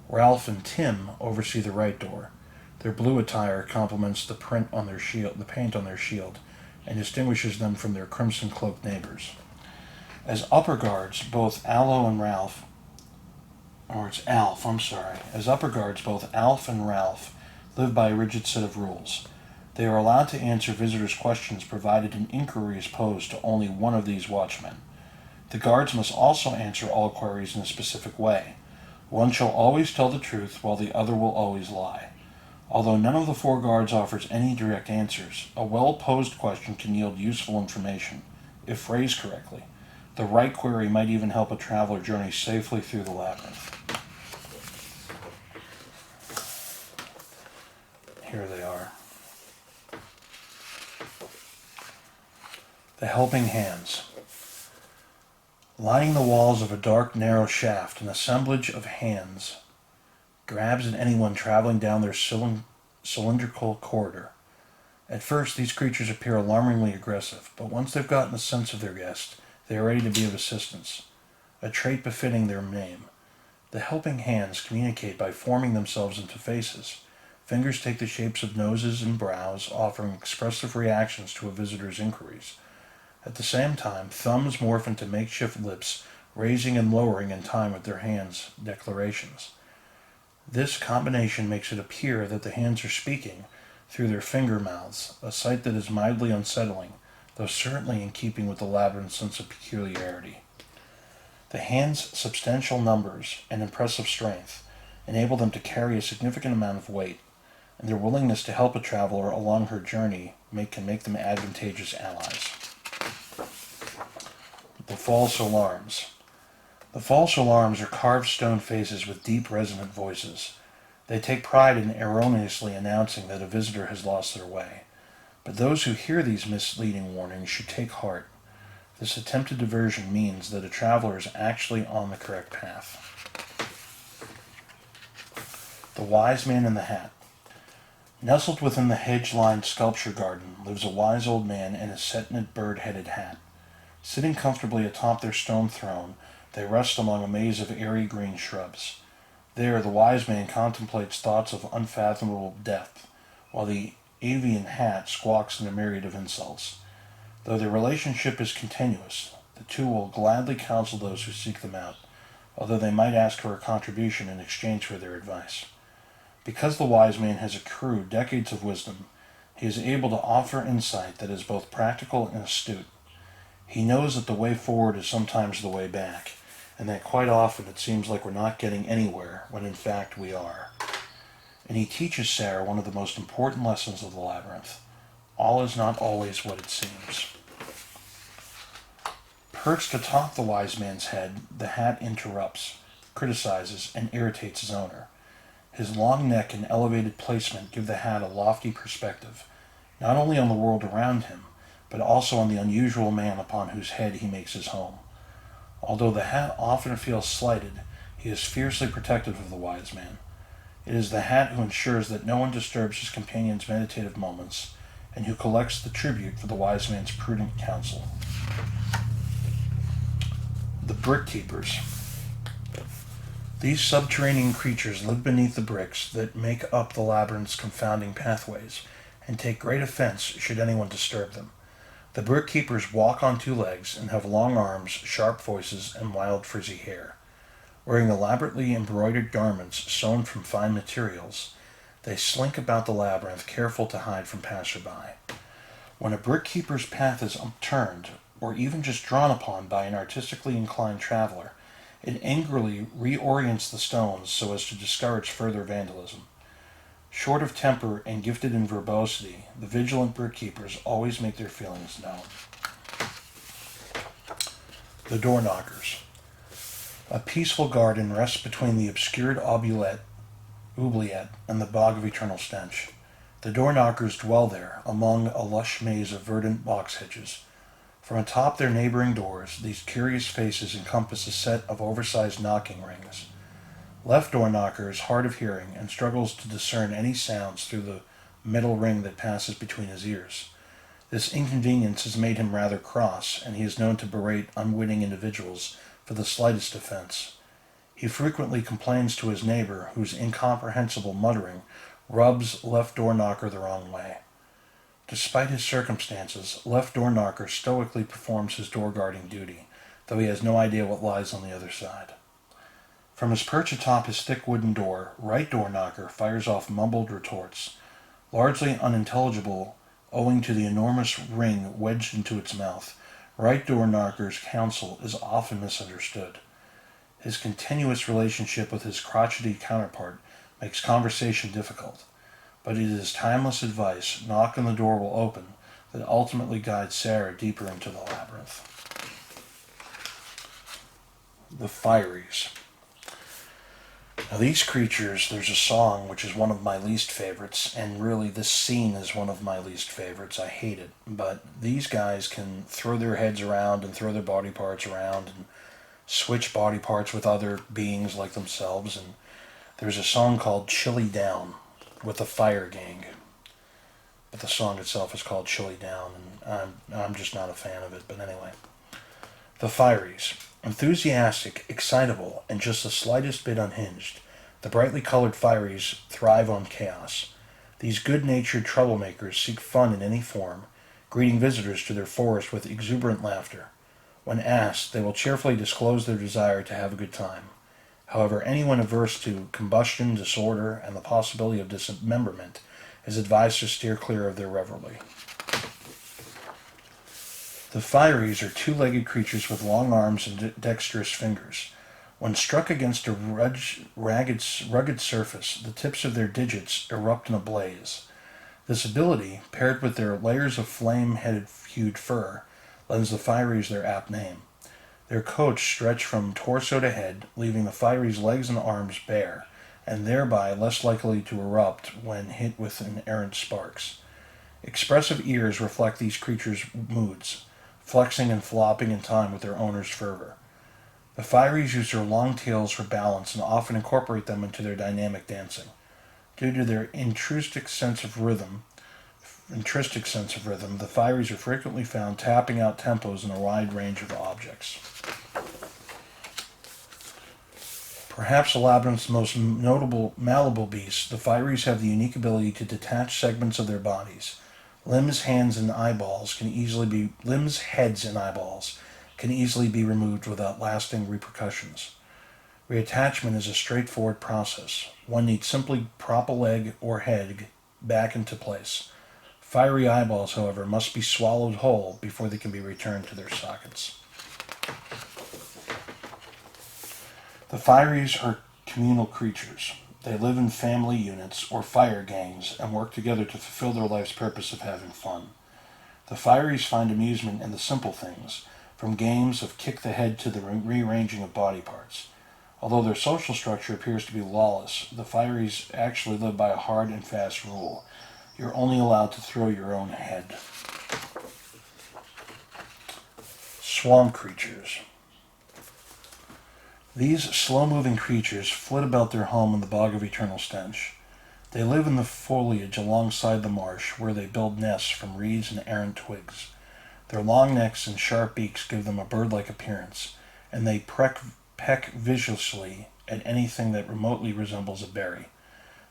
Ralph and Tim oversee the right door. Their blue attire complements the paint on their shield, and distinguishes them from their crimson-cloaked neighbors. As upper guards, both Alf and Ralph live by a rigid set of rules. They are allowed to answer visitors' questions provided an inquiry is posed to only one of these watchmen. The guards must also answer all queries in a specific way. One shall always tell the truth, while the other will always lie. Although none of the four guards offers any direct answers, a well-posed question can yield useful information, if phrased correctly. The right query might even help a traveler journey safely through the labyrinth. Here they are. The helping hands. Lining the walls of a dark, narrow shaft, an assemblage of hands grabs at anyone traveling down their cylindrical corridor. At first, these creatures appear alarmingly aggressive, but once they've gotten a sense of their guest, they are ready to be of assistance, a trait befitting their name. The helping hands communicate by forming themselves into faces. Fingers take the shapes of noses and brows, offering expressive reactions to a visitor's inquiries. At the same time, thumbs morph into makeshift lips, raising and lowering in time with their hands' declarations. This combination makes it appear that the hands are speaking through their finger mouths, a sight that is mildly unsettling, though certainly in keeping with the labyrinth's sense of peculiarity. The hands' substantial numbers and impressive strength enable them to carry a significant amount of weight, and their willingness to help a traveler along her journey can make them advantageous allies. The false alarms. The false alarms are carved stone faces with deep, resonant voices. They take pride in erroneously announcing that a visitor has lost their way. But those who hear these misleading warnings should take heart. This attempted diversion means that a traveler is actually on the correct path. The Wise Man in the Hat. Nestled within the hedge-lined sculpture garden lives a wise old man in a setnet bird-headed hat. Sitting comfortably atop their stone throne, they rest among a maze of airy green shrubs. There, the wise man contemplates thoughts of unfathomable depth, while the avian hat squawks in a myriad of insults. Though their relationship is continuous, the two will gladly counsel those who seek them out, although they might ask for a contribution in exchange for their advice. Because the wise man has accrued decades of wisdom, he is able to offer insight that is both practical and astute. He knows that the way forward is sometimes the way back, and that quite often it seems like we're not getting anywhere when in fact we are. And he teaches Sarah one of the most important lessons of the labyrinth. All is not always what it seems. Perched atop the wise man's head, the hat interrupts, criticizes, and irritates his owner. His long neck and elevated placement give the hat a lofty perspective, not only on the world around him, but also on the unusual man upon whose head he makes his home. Although the hat often feels slighted, he is fiercely protective of the wise man. It is the hat who ensures that no one disturbs his companion's meditative moments, and who collects the tribute for the wise man's prudent counsel. The Brick Keepers. These subterranean creatures live beneath the bricks that make up the labyrinth's confounding pathways, and take great offense should anyone disturb them. The Brick Keepers walk on two legs and have long arms, sharp voices, and wild frizzy hair. Wearing elaborately embroidered garments sewn from fine materials, they slink about the labyrinth, careful to hide from passerby. When a Brick Keeper's path is upturned, or even just drawn upon by an artistically inclined traveler, it angrily reorients the stones so as to discourage further vandalism. Short of temper and gifted in verbosity, the vigilant Brick Keepers always make their feelings known. The Door Knockers. A peaceful garden rests between the obscured oubliette and the bog of eternal stench. The Door Knockers dwell there, among a lush maze of verdant box hedges. From atop their neighboring doors, these curious faces encompass a set of oversized knocking rings. Left Door Knocker is hard of hearing and struggles to discern any sounds through the metal ring that passes between his ears. This inconvenience has made him rather cross, and he is known to berate unwitting individuals for the slightest offense. He frequently complains to his neighbor, whose incomprehensible muttering rubs Left Door Knocker the wrong way. Despite his circumstances, Left Door Knocker stoically performs his door-guarding duty, though he has no idea what lies on the other side. From his perch atop his thick wooden door, Right Door Knocker fires off mumbled retorts, largely unintelligible owing to the enormous ring wedged into its mouth. Right Door Knocker's counsel is often misunderstood. His continuous relationship with his crotchety counterpart makes conversation difficult, but it is timeless advice, knock and the door will open, that ultimately guides Sarah deeper into the labyrinth. The Fireys. Now, these creatures, there's a song which is one of my least favorites, and really this scene is one of my least favorites. I hate it. But these guys can throw their heads around and throw their body parts around and switch body parts with other beings like themselves. And there's a song called Chilly Down with the Fire Gang. But the song itself is called Chilly Down, and I'm just not a fan of it. But anyway. The Fireys. Enthusiastic, excitable, and just the slightest bit unhinged, the brightly colored Fireys thrive on chaos. These good-natured troublemakers seek fun in any form, greeting visitors to their forest with exuberant laughter. When asked, they will cheerfully disclose their desire to have a good time. However, anyone averse to combustion, disorder, and the possibility of dismemberment is advised to steer clear of their revelry. The Fireys are two-legged creatures with long arms and dexterous fingers. When struck against a rugged surface, the tips of their digits erupt in a blaze. This ability, paired with their layers of flame-headed hued fur, lends the Fireys their apt name. Their coats stretch from torso to head, leaving the Fireys' legs and arms bare, and thereby less likely to erupt when hit with errant sparks. Expressive ears reflect these creatures' moods, flexing and flopping in time with their owner's fervor. The Fireys use their long tails for balance and often incorporate them into their dynamic dancing. Due to their intrinsic sense of rhythm, the Fireys are frequently found tapping out tempos in a wide range of objects. Perhaps the Labyrinth's most notable malleable beasts, the Fireys have the unique ability to detach segments of their bodies. Limbs, heads, and eyeballs can easily be removed without lasting repercussions. Reattachment is a straightforward process. One needs simply prop a leg or head back into place. Fiery eyeballs, however, must be swallowed whole before they can be returned to their sockets. The Fireys are communal creatures. They live in family units or fire gangs and work together to fulfill their life's purpose of having fun. The Fireys find amusement in the simple things, from games of kick the head to the rearranging of body parts. Although their social structure appears to be lawless, the Fireys actually live by a hard and fast rule. You're only allowed to throw your own head. Swamp creatures. These slow-moving creatures flit about their home in the Bog of Eternal Stench. They live in the foliage alongside the marsh, where they build nests from reeds and errant twigs. Their long necks and sharp beaks give them a bird-like appearance, and they peck viciously at anything that remotely resembles a berry.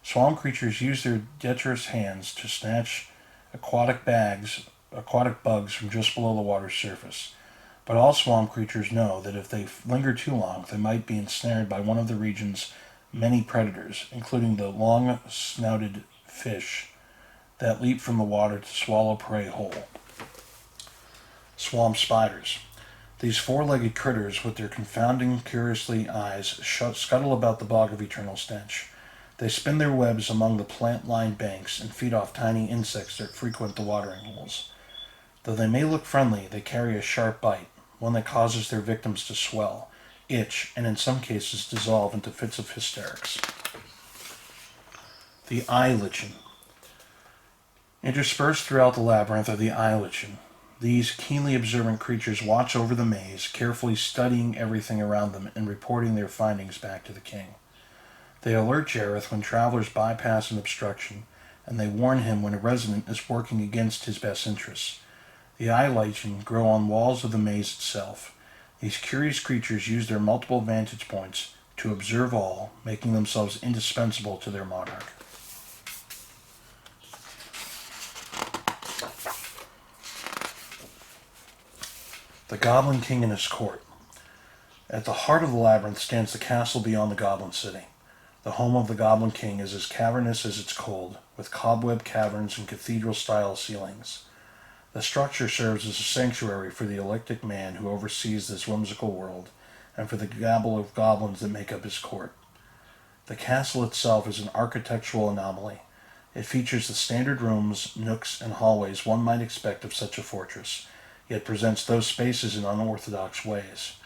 Swamp creatures use their dexterous hands to snatch aquatic bugs from just below the water's surface. But all swamp creatures know that if they linger too long, they might be ensnared by one of the region's many predators, including the long-snouted fish that leap from the water to swallow prey whole. Swamp spiders. These four-legged critters, with their confounding, curiously eyes, scuttle about the Bog of Eternal Stench. They spin their webs among the plant-lined banks and feed off tiny insects that frequent the watering holes. Though they may look friendly, they carry a sharp bite, one that causes their victims to swell, itch, and in some cases dissolve into fits of hysterics. The Eye Lichen. Interspersed throughout the labyrinth are the Eye Lichen. These keenly observant creatures watch over the maze, carefully studying everything around them and reporting their findings back to the king. They alert Jareth when travelers bypass an obstruction, and they warn him when a resident is working against his best interests. The eye lichen grow on walls of the maze itself. These curious creatures use their multiple vantage points to observe all, making themselves indispensable to their monarch. The Goblin King and his court. At the heart of the labyrinth stands the castle beyond the Goblin City. The home of the Goblin King is as cavernous as it's cold, with cobweb caverns and cathedral-style ceilings. The structure serves as a sanctuary for the eclectic man who oversees this whimsical world, and for the gabble of goblins that make up his court. The castle itself is an architectural anomaly. It features the standard rooms, nooks, and hallways one might expect of such a fortress, yet presents those spaces in unorthodox ways.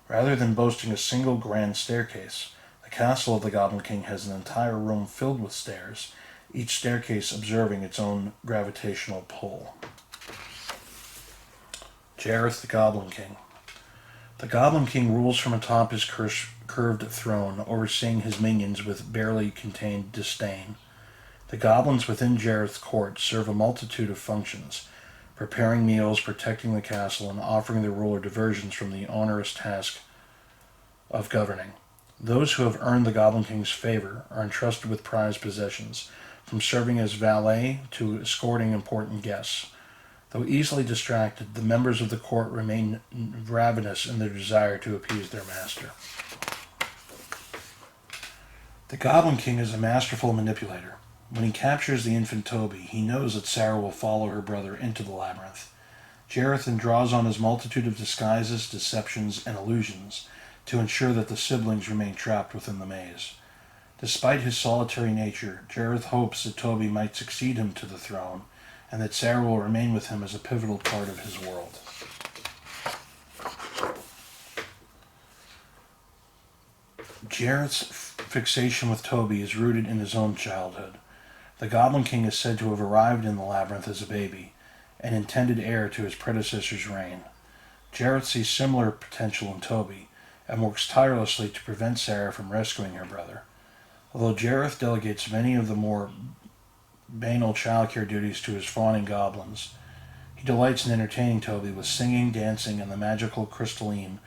Rather than boasting a single grand staircase, the The castle of the Goblin King has an entire room filled with stairs, each staircase observing its own gravitational pull. Jareth the Goblin King. The Goblin King rules from atop his curved throne, overseeing his minions with barely contained disdain. The goblins within Jareth's court serve a multitude of functions, preparing meals, protecting the castle, and offering the ruler diversions from the onerous task of governing. Those who have earned the Goblin King's favor are entrusted with prized possessions, from serving as valet to escorting important guests. Though easily distracted, the members of the court remain ravenous in their desire to appease their master. The Goblin King is a masterful manipulator. When he captures the infant Toby, he knows that Sarah will follow her brother into the labyrinth. Jareth then draws on his multitude of disguises, deceptions, and illusions to ensure that the siblings remain trapped within the maze. Despite his solitary nature, Jareth hopes that Toby might succeed him to the throne, and that Sarah will remain with him as a pivotal part of his world. Jareth's fixation with Toby is rooted in his own childhood. The Goblin King is said to have arrived in the labyrinth as a baby, an intended heir to his predecessor's reign. Jareth sees similar potential in Toby, and works tirelessly to prevent Sarah from rescuing her brother. Although Jareth delegates many of the more banal childcare duties to his fawning goblins, he delights in entertaining Toby with singing, dancing, and the magical crystalline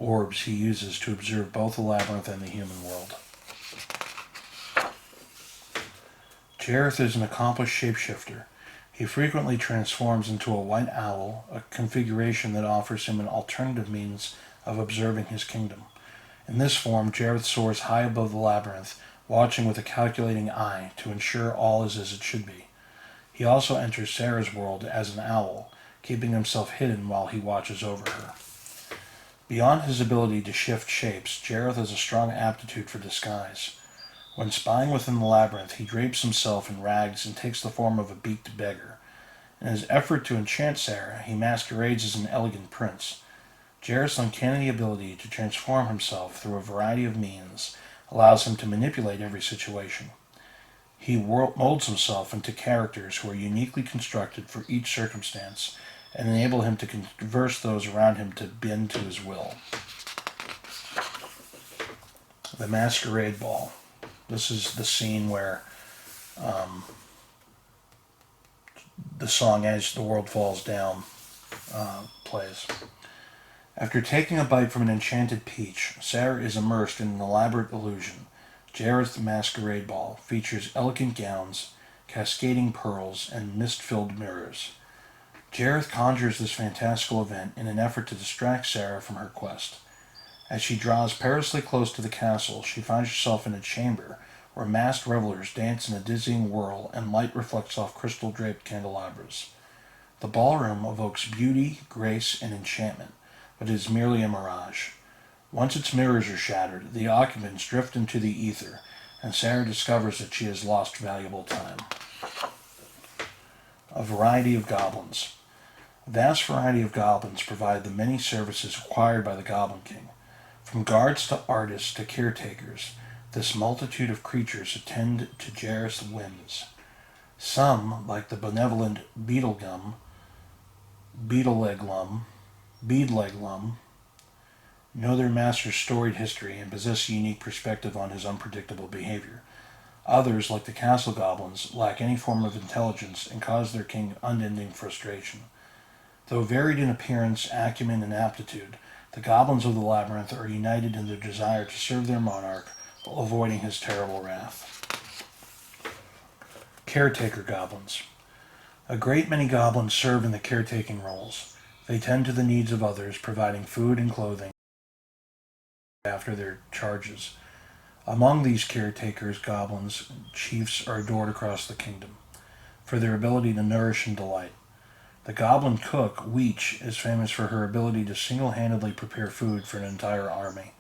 orbs he uses to observe both the labyrinth and the human world. Jareth is an accomplished shapeshifter. He frequently transforms into a white owl, a configuration that offers him an alternative means of observing his kingdom. In this form, Jareth soars high above the labyrinth, watching with a calculating eye to ensure all is as it should be. He also enters Sarah's world as an owl, keeping himself hidden while he watches over her. Beyond his ability to shift shapes, Jareth has a strong aptitude for disguise. When spying within the labyrinth, he drapes himself in rags and takes the form of a beaked beggar. In his effort to enchant Sarah, he masquerades as an elegant prince. Jareth's uncanny ability to transform himself through a variety of means allows him to manipulate every situation. He molds himself into characters who are uniquely constructed for each circumstance and enable him to converse those around him to bend to his will. The Masquerade Ball. This is the scene where the song As the World Falls Down plays. After taking a bite from an enchanted peach, Sarah is immersed in an elaborate illusion. Jareth's Masquerade Ball features elegant gowns, cascading pearls, and mist-filled mirrors. Jareth conjures this fantastical event in an effort to distract Sarah from her quest. As she draws perilously close to the castle, she finds herself in a chamber where masked revelers dance in a dizzying whirl and light reflects off crystal-draped candelabras. The ballroom evokes beauty, grace, and enchantment, but it is merely a mirage. Once its mirrors are shattered, the occupants drift into the ether, and Sarah discovers that she has lost valuable time. A variety of goblins. A vast variety of goblins provide the many services required by the Goblin King. From guards to artists to caretakers, this multitude of creatures attend to Jareth's whims. Some, like the benevolent Betelgum, Beetleglum, know their master's storied history and possess a unique perspective on his unpredictable behavior. Others, like the castle goblins, lack any form of intelligence and cause their king unending frustration. Though varied in appearance, acumen, and aptitude, the goblins of the labyrinth are united in their desire to serve their monarch while avoiding his terrible wrath. Caretaker goblins. A great many goblins serve in the caretaking roles. They tend to the needs of others, providing food and clothing after their charges. Among these caretakers, goblins, chiefs are adored across the kingdom for their ability to nourish and delight. The Goblin Cook, Weech, is famous for her ability to single-handedly prepare food for an entire army.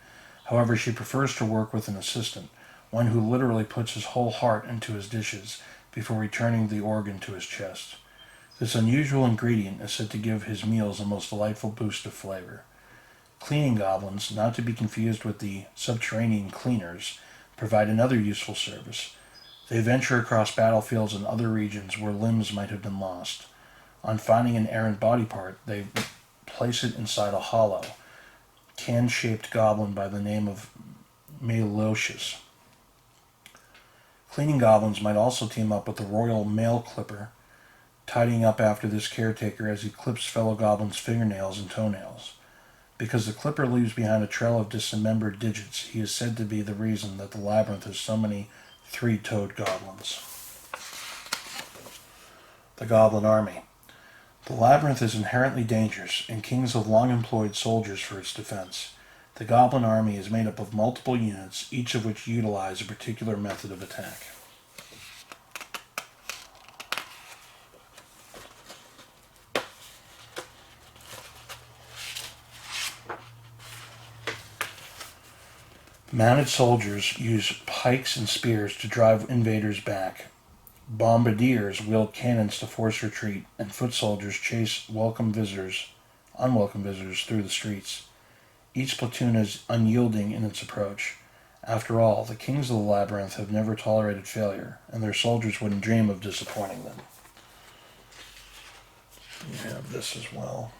However, she prefers to work with an assistant, one who literally puts his whole heart into his dishes before returning the organ to his chest. This unusual ingredient is said to give his meals a most delightful boost of flavor. Cleaning goblins, not to be confused with the subterranean cleaners, provide another useful service. They venture across battlefields and other regions where limbs might have been lost. On finding an errant body part, they place it inside a hollow, can-shaped goblin by the name of Malocious. Cleaning goblins might also team up with the royal mail clipper, tidying up after this caretaker as he clips fellow goblins' fingernails and toenails. Because the clipper leaves behind a trail of dismembered digits, he is said to be the reason that the labyrinth has so many three-toed goblins. The Goblin Army. The labyrinth is inherently dangerous, and kings have long employed soldiers for its defense. The Goblin Army is made up of multiple units, each of which utilize a particular method of attack. Mounted soldiers use pikes and spears to drive invaders back. Bombardiers wield cannons to force retreat, and foot soldiers chase unwelcome visitors through the streets. Each platoon is unyielding in its approach. After all, the kings of the labyrinth have never tolerated failure, and their soldiers wouldn't dream of disappointing them. You have this as well.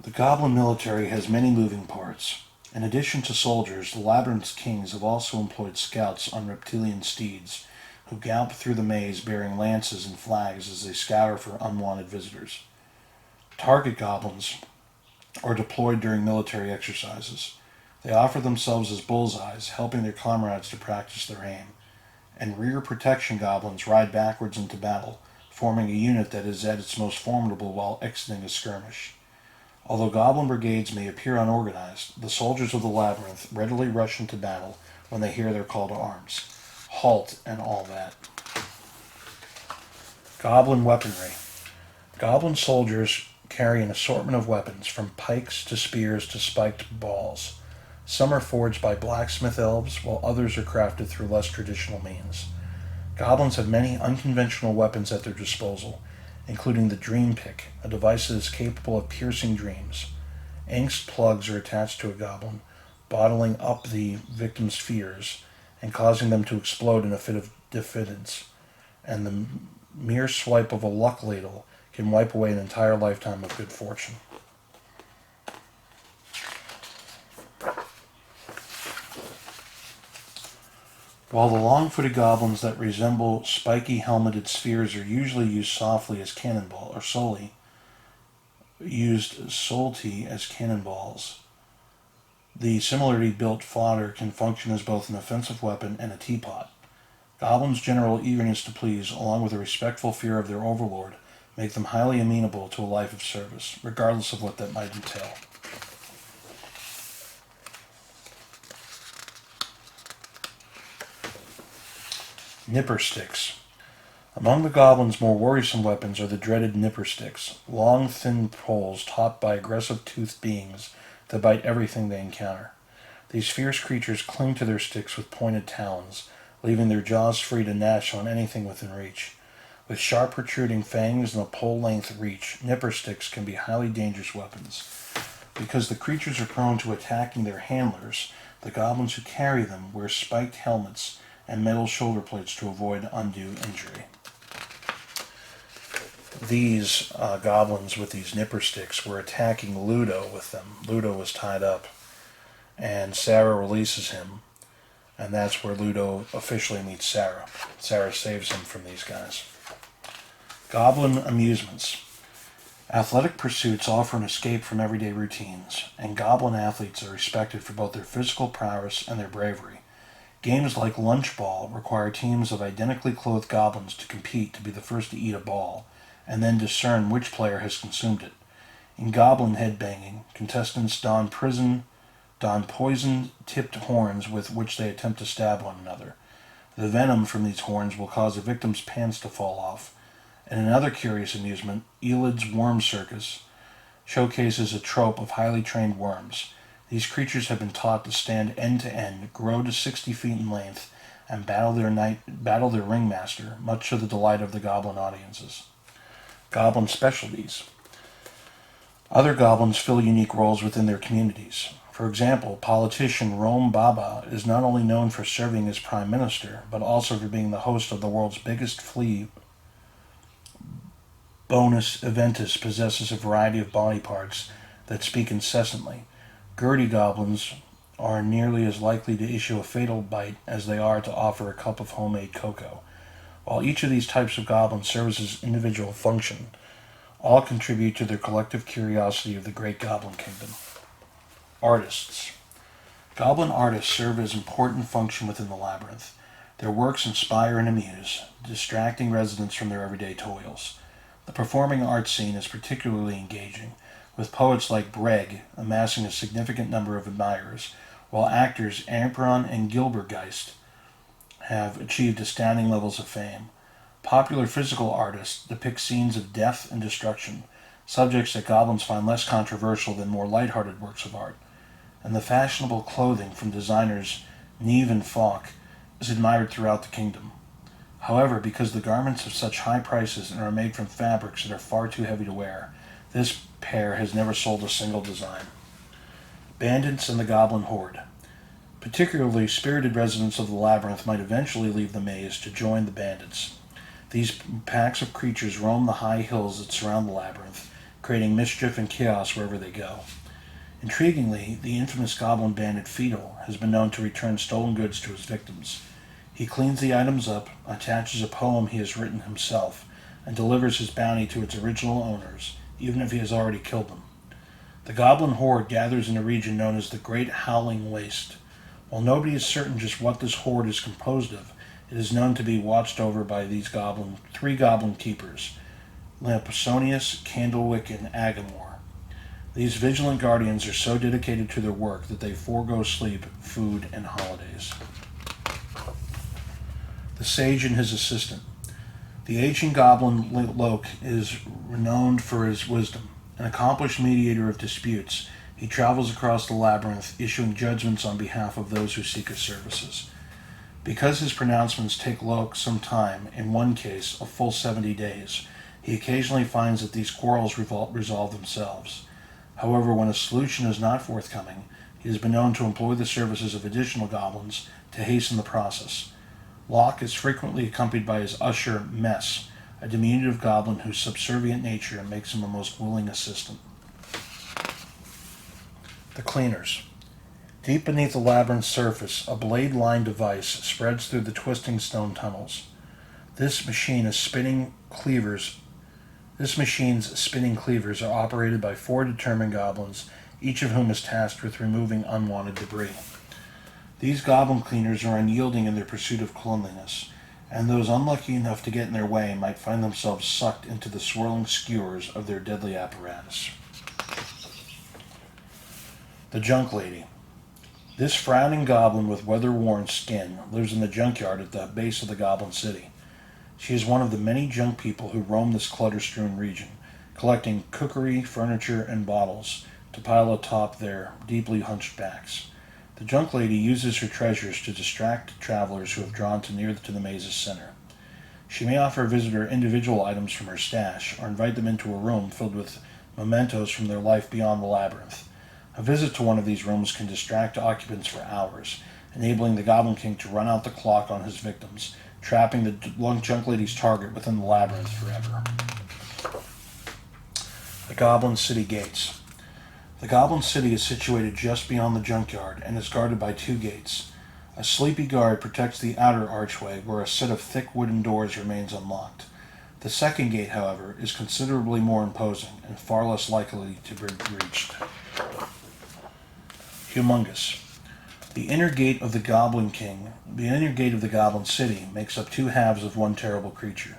The Goblin Military has many moving parts. In addition to soldiers, the Labyrinth's kings have also employed scouts on reptilian steeds, who gallop through the maze bearing lances and flags as they scour for unwanted visitors. Target goblins are deployed during military exercises. They offer themselves as bullseyes, helping their comrades to practice their aim. And rear protection goblins ride backwards into battle, forming a unit that is at its most formidable while exiting a skirmish. Although goblin brigades may appear unorganized, the soldiers of the labyrinth readily rush into battle when they hear their call to arms. Halt and all that. Goblin weaponry. Goblin soldiers carry an assortment of weapons, from pikes to spears to spiked balls. Some are forged by blacksmith elves, while others are crafted through less traditional means. Goblins have many unconventional weapons at their disposal, including the dream pick, a device that is capable of piercing dreams. Angst plugs are attached to a goblin, bottling up the victim's fears and causing them to explode in a fit of diffidence. And the mere swipe of a luck ladle can wipe away an entire lifetime of good fortune. While the long-footed goblins that resemble spiky helmeted spheres are usually used softly as cannonball, or solely as cannonballs, the similarly built fodder can function as both an offensive weapon and a teapot. Goblins' general eagerness to please, along with a respectful fear of their overlord, make them highly amenable to a life of service, regardless of what that might entail. Nipper sticks. Among the goblins' more worrisome weapons are the dreaded nipper sticks, long, thin poles topped by aggressive toothed beings that bite everything they encounter. These fierce creatures cling to their sticks with pointed talons, leaving their jaws free to gnash on anything within reach. With sharp protruding fangs and a pole-length reach, nipper sticks can be highly dangerous weapons. Because the creatures are prone to attacking their handlers, the goblins who carry them wear spiked helmets and metal shoulder plates to avoid undue injury. These goblins with these nipper sticks were attacking Ludo with them. Ludo was tied up, and Sarah releases him, and that's where Ludo officially meets Sarah. Sarah saves him from these guys. Goblin Amusements. Athletic pursuits offer an escape from everyday routines, and goblin athletes are respected for both their physical prowess and their bravery. Games like Lunch Ball require teams of identically clothed goblins to compete to be the first to eat a ball, and then discern which player has consumed it. In Goblin Headbanging, contestants don poison-tipped horns with which they attempt to stab one another. The venom from these horns will cause a victim's pants to fall off. And another curious amusement, Elid's Worm Circus, showcases a trope of highly trained worms. These creatures have been taught to stand end to end, grow to 60 feet in length, and battle their ringmaster, much to the delight of the goblin audiences. Goblin Specialties. Other goblins fill unique roles within their communities. For example, politician Rome Baba is not only known for serving as prime minister, but also for being the host of the world's biggest flea. Bonus Eventus possesses a variety of body parts that speak incessantly. Gertie goblins are nearly as likely to issue a fatal bite as they are to offer a cup of homemade cocoa. While each of these types of goblins serves as individual function, all contribute to their collective curiosity of the great Goblin Kingdom. Artists. Goblin artists serve as important function within the labyrinth. Their works inspire and amuse, distracting residents from their everyday toils. The performing arts scene is particularly engaging, with poets like Breg amassing a significant number of admirers, while actors Ampron and Gilbergeist have achieved astounding levels of fame. Popular physical artists depict scenes of death and destruction, subjects that goblins find less controversial than more lighthearted works of art. And the fashionable clothing from designers Neve and Falk is admired throughout the kingdom. However, because the garments have such high prices and are made from fabrics that are far too heavy to wear, this pair has never sold a single design. Bandance and the Goblin Horde. Particularly spirited residents of the labyrinth might eventually leave the maze to join the bandits. These packs of creatures roam the high hills that surround the labyrinth, creating mischief and chaos wherever they go. Intriguingly, the infamous goblin bandit Fetal has been known to return stolen goods to his victims. He cleans the items up, attaches a poem he has written himself, and delivers his bounty to its original owners, even if he has already killed them. The Goblin Horde gathers in a region known as the Great Howling Waste. While nobody is certain just what this horde is composed of, it is known to be watched over by these three goblin keepers, Lampsonius, Candlewick, and Agamor. These vigilant guardians are so dedicated to their work that they forego sleep, food, and holidays. The Sage and his assistant. The ancient goblin Loke is renowned for his wisdom. An accomplished mediator of disputes, he travels across the labyrinth, issuing judgments on behalf of those who seek his services. Because his pronouncements take Loke some time, in one case a full 70 days, he occasionally finds that these quarrels resolve themselves. However, when a solution is not forthcoming, he has been known to employ the services of additional goblins to hasten the process. Locke is frequently accompanied by his usher, Mess, a diminutive goblin whose subservient nature makes him a most willing assistant. The Cleaners. Deep beneath the labyrinth's surface, a blade-lined device spreads through the twisting stone tunnels. This machine's spinning cleavers are operated by 4 determined goblins, each of whom is tasked with removing unwanted debris. These goblin cleaners are unyielding in their pursuit of cleanliness, and those unlucky enough to get in their way might find themselves sucked into the swirling skewers of their deadly apparatus. The Junk Lady. This frowning goblin with weather-worn skin lives in the Junkyard at the base of the Goblin City. She is one of the many junk people who roam this clutter-strewn region, collecting cookery, furniture, and bottles to pile atop their deeply hunched backs. The Junk Lady uses her treasures to distract travelers who have drawn near to the maze's center. She may offer a visitor individual items from her stash, or invite them into a room filled with mementos from their life beyond the labyrinth. A visit to one of these rooms can distract occupants for hours, enabling the Goblin King to run out the clock on his victims, trapping the Junk Lady's target within the labyrinth forever. The Goblin City Gates. The Goblin City is situated just beyond the Junkyard and is guarded by 2 gates. A sleepy guard protects the outer archway, where a set of thick wooden doors remains unlocked. The second gate, however, is considerably more imposing and far less likely to be breached. Humongous. The inner gate of the Goblin City makes up 2 halves of one terrible creature.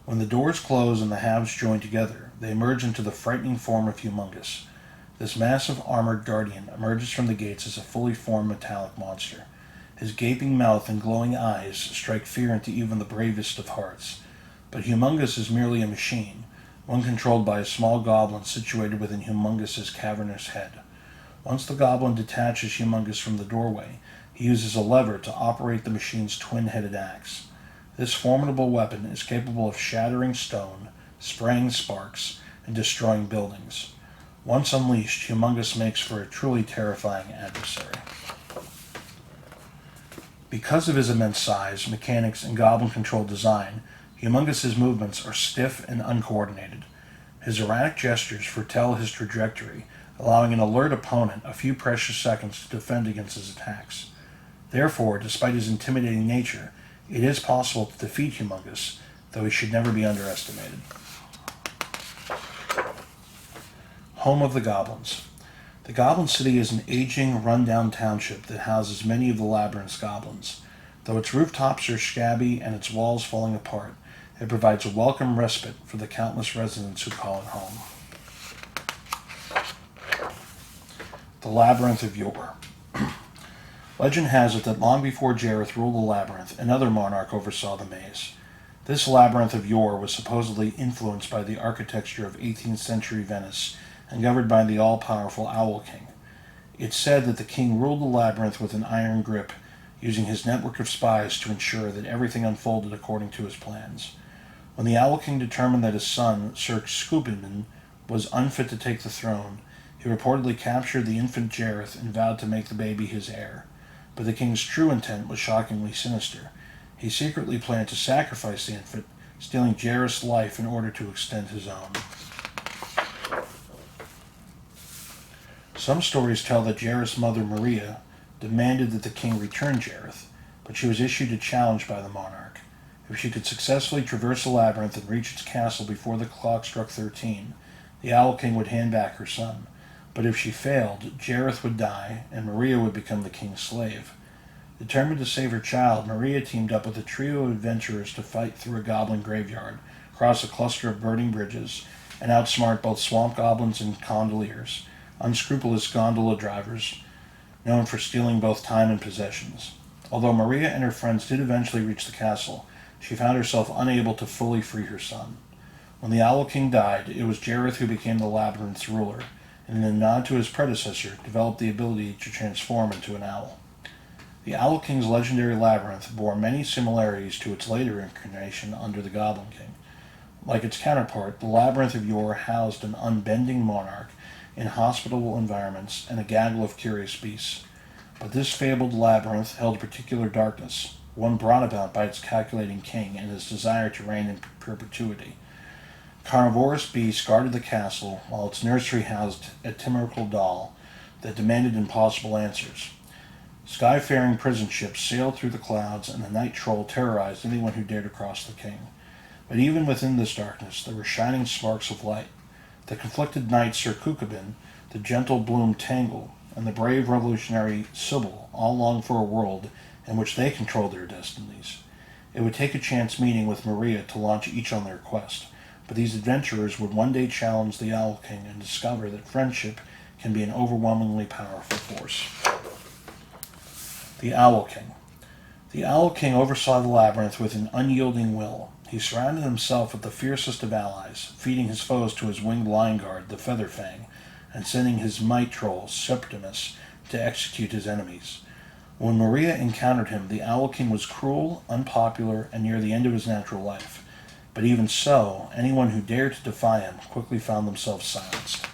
When the doors close and the halves join together, they emerge into the frightening form of Humongous. This massive armored guardian emerges from the gates as a fully formed metallic monster. His gaping mouth and glowing eyes strike fear into even the bravest of hearts. But Humongous is merely a machine, one controlled by a small goblin situated within Humongous's cavernous head. Once the goblin detaches Humongous from the doorway, He uses a lever to operate the machine's twin-headed axe. This formidable weapon is capable of shattering stone, spraying sparks, and destroying buildings. Once unleashed, Humongous makes for a truly terrifying adversary. Because of his immense size, mechanics, and goblin-controlled design, Humongous's movements are stiff and uncoordinated. His erratic gestures foretell his trajectory, allowing an alert opponent a few precious seconds to defend against his attacks. Therefore, despite his intimidating nature, it is possible to defeat Humongous, though he should never be underestimated. Home of the Goblins. The Goblin City is an aging, run-down township that houses many of the Labyrinth's goblins. Though its rooftops are shabby and its walls falling apart, it provides a welcome respite for the countless residents who call it home. The Labyrinth of Yober. Legend has it that long before Jareth ruled the Labyrinth, another monarch oversaw the maze. This Labyrinth of Yore was supposedly influenced by the architecture of 18th century Venice and governed by the all-powerful Owl King. It's said that the king ruled the labyrinth with an iron grip, using his network of spies to ensure that everything unfolded according to his plans. When the Owl King determined that his son, Sir Scuban, was unfit to take the throne, he reportedly captured the infant Jareth and vowed to make the baby his heir. But the king's true intent was shockingly sinister. He secretly planned to sacrifice the infant, stealing Jareth's life in order to extend his own. Some stories tell that Jareth's mother, Maria, demanded that the king return Jareth, but she was issued a challenge by the monarch. If she could successfully traverse the labyrinth and reach its castle before the clock struck 13, the Owl King would hand back her son. But if she failed, Jareth would die, and Maria would become the king's slave. Determined to save her child, Maria teamed up with a trio of adventurers to fight through a goblin graveyard, cross a cluster of burning bridges, and outsmart both swamp goblins and gondoliers, unscrupulous gondola drivers, known for stealing both time and possessions. Although Maria and her friends did eventually reach the castle, she found herself unable to fully free her son. When the Owl King died, it was Jareth who became the labyrinth's ruler, and in a nod to his predecessor, developed the ability to transform into an owl. The Owl King's legendary labyrinth bore many similarities to its later incarnation under the Goblin King. Like its counterpart, the Labyrinth of Yore housed an unbending monarch in hospitable environments and a gaggle of curious beasts. But this fabled labyrinth held particular darkness, one brought about by its calculating king and his desire to reign in perpetuity. Carnivorous beasts guarded the castle, while its nursery housed a timorical doll that demanded impossible answers. Skyfaring prison ships sailed through the clouds, and the night troll terrorized anyone who dared to cross the king. But even within this darkness, there were shining sparks of light. The conflicted knight Sir Scuban, the gentle bloom Tangle, and the brave revolutionary Sybil all longed for a world in which they controlled their destinies. It would take a chance meeting with Maria to launch each on their quest, but these adventurers would one day challenge the Owl King and discover that friendship can be an overwhelmingly powerful force. The Owl King. The Owl King oversaw the labyrinth with an unyielding will. He surrounded himself with the fiercest of allies, feeding his foes to his winged lion guard, the Featherfang, and sending his might troll, Septimus, to execute his enemies. When Maria encountered him, the Owl King was cruel, unpopular, and near the end of his natural life. But even so, anyone who dared to defy him quickly found themselves silenced.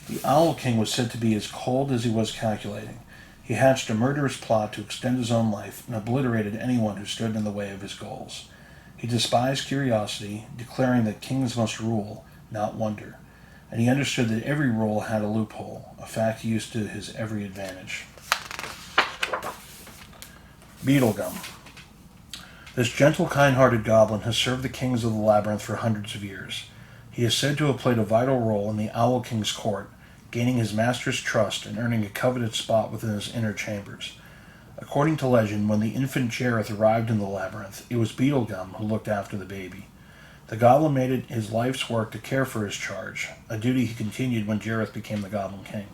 The Owl King was said to be as cold as he was calculating. He hatched a murderous plot to extend his own life and obliterated anyone who stood in the way of his goals. He despised curiosity, declaring that kings must rule, not wonder. And he understood that every rule had a loophole, a fact he used to his every advantage. Betelgum. This gentle, kind-hearted goblin has served the kings of the labyrinth for hundreds of years. He is said to have played a vital role in the Owl King's court, gaining his master's trust and earning a coveted spot within his inner chambers. According to legend, when the infant Jareth arrived in the labyrinth, it was Betelgum who looked after the baby. The goblin made it his life's work to care for his charge, a duty he continued when Jareth became the Goblin King.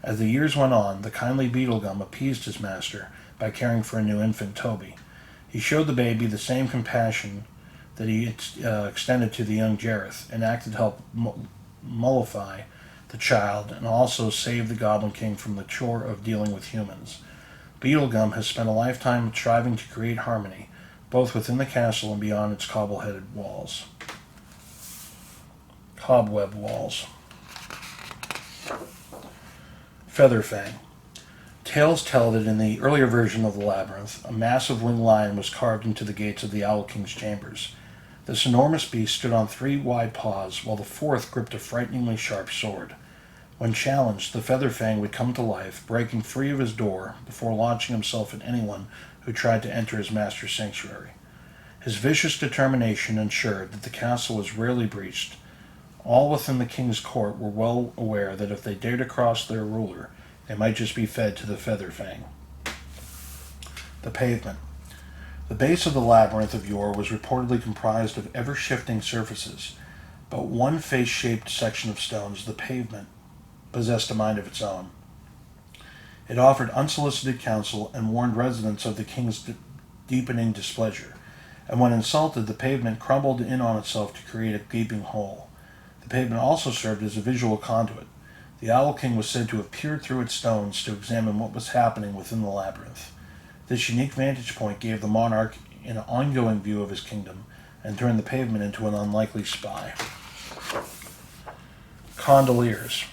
As the years went on, the kindly Betelgum appeased his master by caring for a new infant, Toby. He showed the baby the same compassion that he extended to the young Jareth, and acted to help mollify the child, and also saved the Goblin King from the chore of dealing with humans. Betelgum has spent a lifetime striving to create harmony, both within the castle and beyond its cobweb walls. Featherfang. Tales tell that in the earlier version of the Labyrinth, a massive winged lion was carved into the gates of the Owl King's chambers. This enormous beast stood on 3 wide paws, while the 4th gripped a frighteningly sharp sword. When challenged, the Featherfang would come to life, breaking free of his door before launching himself at anyone who tried to enter his master's sanctuary. His vicious determination ensured that the castle was rarely breached. All within the king's court were well aware that if they dared to cross their ruler, they might just be fed to the Featherfang. The Pavement. The base of the Labyrinth of Yober was reportedly comprised of ever-shifting surfaces, but one face-shaped section of stones, the Pavement, possessed a mind of its own. It offered unsolicited counsel and warned residents of the king's deepening displeasure, and when insulted, the Pavement crumbled in on itself to create a gaping hole. The Pavement also served as a visual conduit. The Owl King was said to have peered through its stones to examine what was happening within the labyrinth. This unique vantage point gave the monarch an ongoing view of his kingdom and turned the Pavement into an unlikely spy. Condoliers.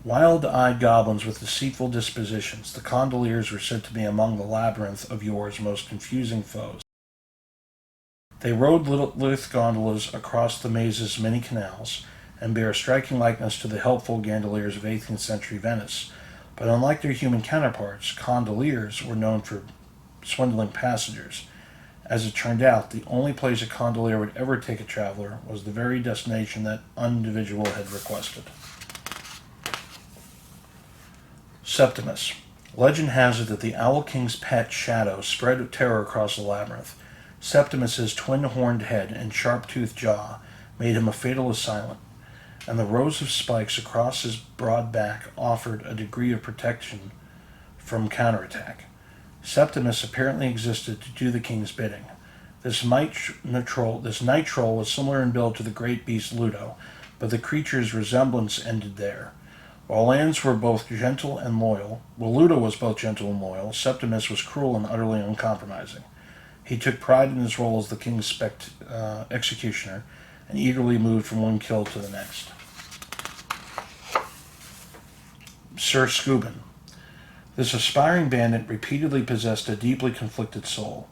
Wild-eyed goblins with deceitful dispositions, the Condoliers were said to be among the Labyrinth of Yober's most confusing foes. They rode lithe gondolas across the maze's many canals, and bear a striking likeness to the helpful gondoliers of 18th century Venice, but unlike their human counterparts, Condoliers were known for swindling passengers. As it turned out, the only place a Condolier would ever take a traveler was the very destination that individual had requested. Septimus. Legend has it that the Owl King's pet, Shadow, spread terror across the labyrinth. Septimus's twin-horned head and sharp-toothed jaw made him a fatal assailant, and the rows of spikes across his broad back offered a degree of protection from counterattack. Septimus apparently existed to do the king's bidding. This night troll was similar in build to the great beast Ludo, but the creature's resemblance ended there. While Ludo was both gentle and loyal, Septimus was cruel and utterly uncompromising. He took pride in his role as the king's executioner, and eagerly moved from one kill to the next. Sir Scuban. This aspiring bandit repeatedly possessed a deeply conflicted soul.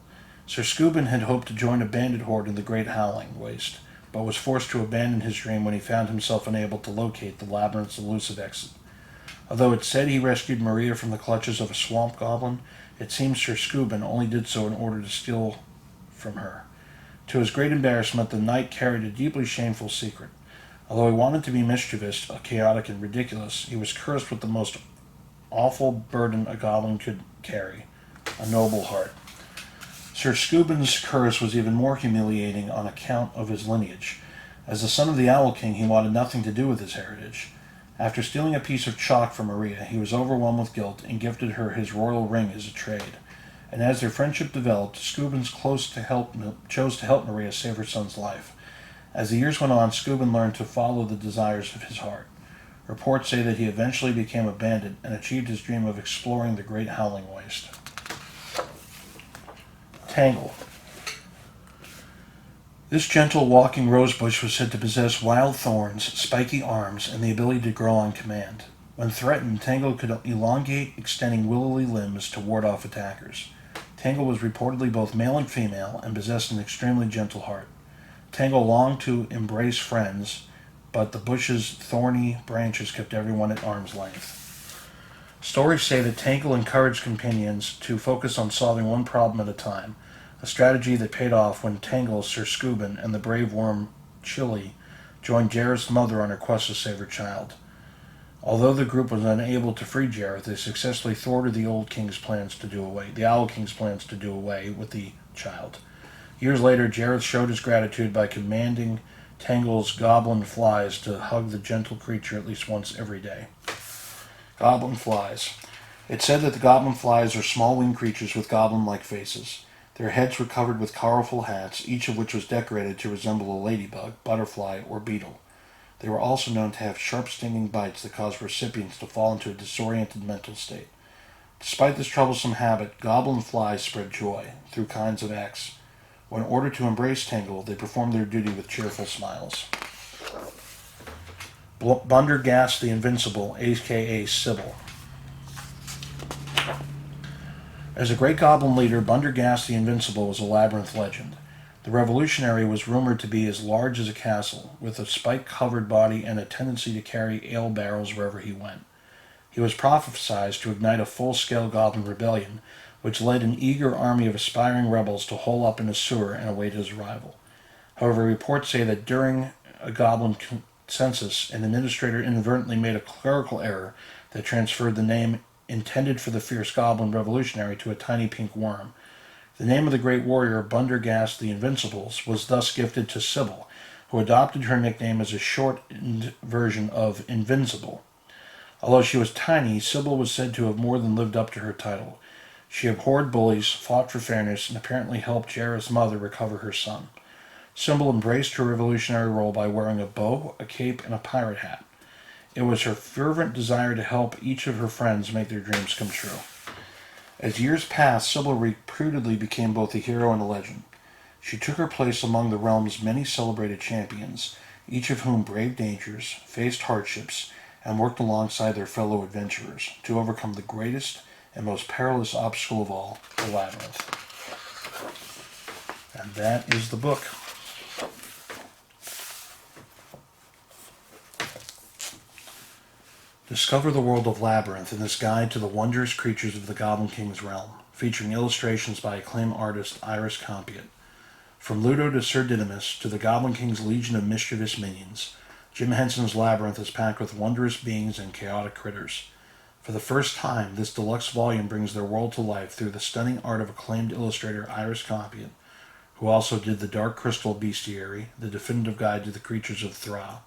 Sir Scuban had hoped to join a bandit horde in the Great Howling Waste, but was forced to abandon his dream when he found himself unable to locate the labyrinth's elusive exit. Although it said he rescued Maria from the clutches of a swamp goblin, it seems Sir Scuban only did so in order to steal from her. To his great embarrassment, the knight carried a deeply shameful secret. Although he wanted to be mischievous, chaotic, and ridiculous, he was cursed with the most awful burden a goblin could carry, a noble heart. Sir Scuban's curse was even more humiliating on account of his lineage. As the son of the Owl King, he wanted nothing to do with his heritage. After stealing a piece of chalk from Maria, he was overwhelmed with guilt and gifted her his royal ring as a trade. And as their friendship developed, Scuban chose to help Maria save her son's life. As the years went on, Scuban learned to follow the desires of his heart. Reports say that he eventually became a bandit and achieved his dream of exploring the Great Howling Waste. Tangle. This gentle walking rosebush was said to possess wild thorns, spiky arms, and the ability to grow on command. When threatened, Tangle could elongate, extending willowy limbs to ward off attackers. Tangle was reportedly both male and female and possessed an extremely gentle heart. Tangle longed to embrace friends, but the bush's thorny branches kept everyone at arm's length. Stories say that Tangle encouraged companions to focus on solving one problem at a time, a strategy that paid off when Tangle, Sir Scuban, and the brave worm Chili joined Jareth's mother on her quest to save her child. Although the group was unable to free Jareth, they successfully thwarted the Owl King's plans to do away with the child. Years later, Jareth showed his gratitude by commanding Tangle's Goblin Flies to hug the gentle creature at least once every day. Goblin Flies. It's said that the Goblin Flies are small winged creatures with goblin-like faces. Their heads were covered with colorful hats, each of which was decorated to resemble a ladybug, butterfly, or beetle. They were also known to have sharp stinging bites that caused recipients to fall into a disoriented mental state. Despite this troublesome habit, Goblin Flies spread joy through kinds of acts. When ordered to embrace Tangle, they performed their duty with cheerful smiles. Bundergast the Invincible, a.k.a. Sybil. As a great goblin leader, Bundergast the Invincible was a Labyrinth legend. The revolutionary was rumored to be as large as a castle, with a spike-covered body and a tendency to carry ale barrels wherever he went. He was prophesied to ignite a full-scale goblin rebellion, which led an eager army of aspiring rebels to hole up in a sewer and await his arrival. However, reports say that during a goblin census, an administrator inadvertently made a clerical error that transferred the name intended for the fierce goblin revolutionary to a tiny pink worm. The name of the great warrior, Bundergast the Invincibles, was thus gifted to Sybil, who adopted her nickname as a shortened version of Invincible. Although she was tiny, Sybil was said to have more than lived up to her title. She abhorred bullies, fought for fairness, and apparently helped Jareth's mother recover her son. Sybil embraced her revolutionary role by wearing a bow, a cape, and a pirate hat. It was her fervent desire to help each of her friends make their dreams come true. As years passed, Sybil reputedly became both a hero and a legend. She took her place among the realm's many celebrated champions, each of whom braved dangers, faced hardships, and worked alongside their fellow adventurers to overcome the greatest and most perilous obstacle of all, the Labyrinth. And that is the book. Discover the world of Labyrinth in this guide to the wondrous creatures of the Goblin King's realm, featuring illustrations by acclaimed artist Iris Compiat. From Ludo to Sir Didymus to the Goblin King's legion of mischievous minions, Jim Henson's Labyrinth is packed with wondrous beings and chaotic critters. For the first time, this deluxe volume brings their world to life through the stunning art of acclaimed illustrator Iris Compiat, who also did the Dark Crystal Bestiary, the definitive guide to the creatures of Thra.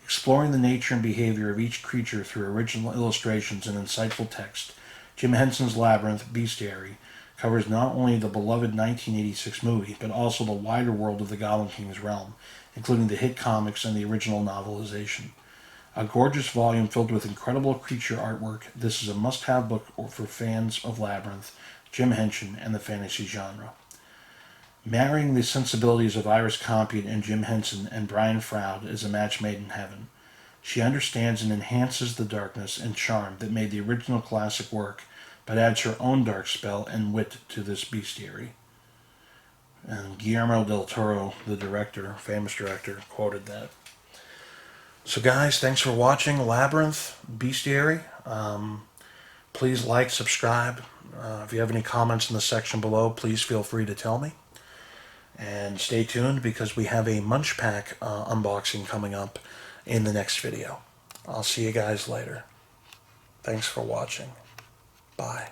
Exploring the nature and behavior of each creature through original illustrations and insightful text, Jim Henson's Labyrinth Bestiary covers not only the beloved 1986 movie, but also the wider world of the Goblin King's realm, including the hit comics and the original novelization. A gorgeous volume filled with incredible creature artwork, this is a must-have book for fans of Labyrinth, Jim Henson, and the fantasy genre. Marrying the sensibilities of Iris Compiat and Jim Henson and Brian Froud is a match made in heaven. She understands and enhances the darkness and charm that made the original classic work, but adds her own dark spell and wit to this bestiary. And Guillermo del Toro, the director, famous director, quoted that. So guys, thanks for watching Labyrinth Bestiary. Please like, subscribe. If you have any comments in the section below, please feel free to tell me. And stay tuned because we have a Munch Pack unboxing coming up in the next video. I'll see you guys later. Thanks for watching. Bye.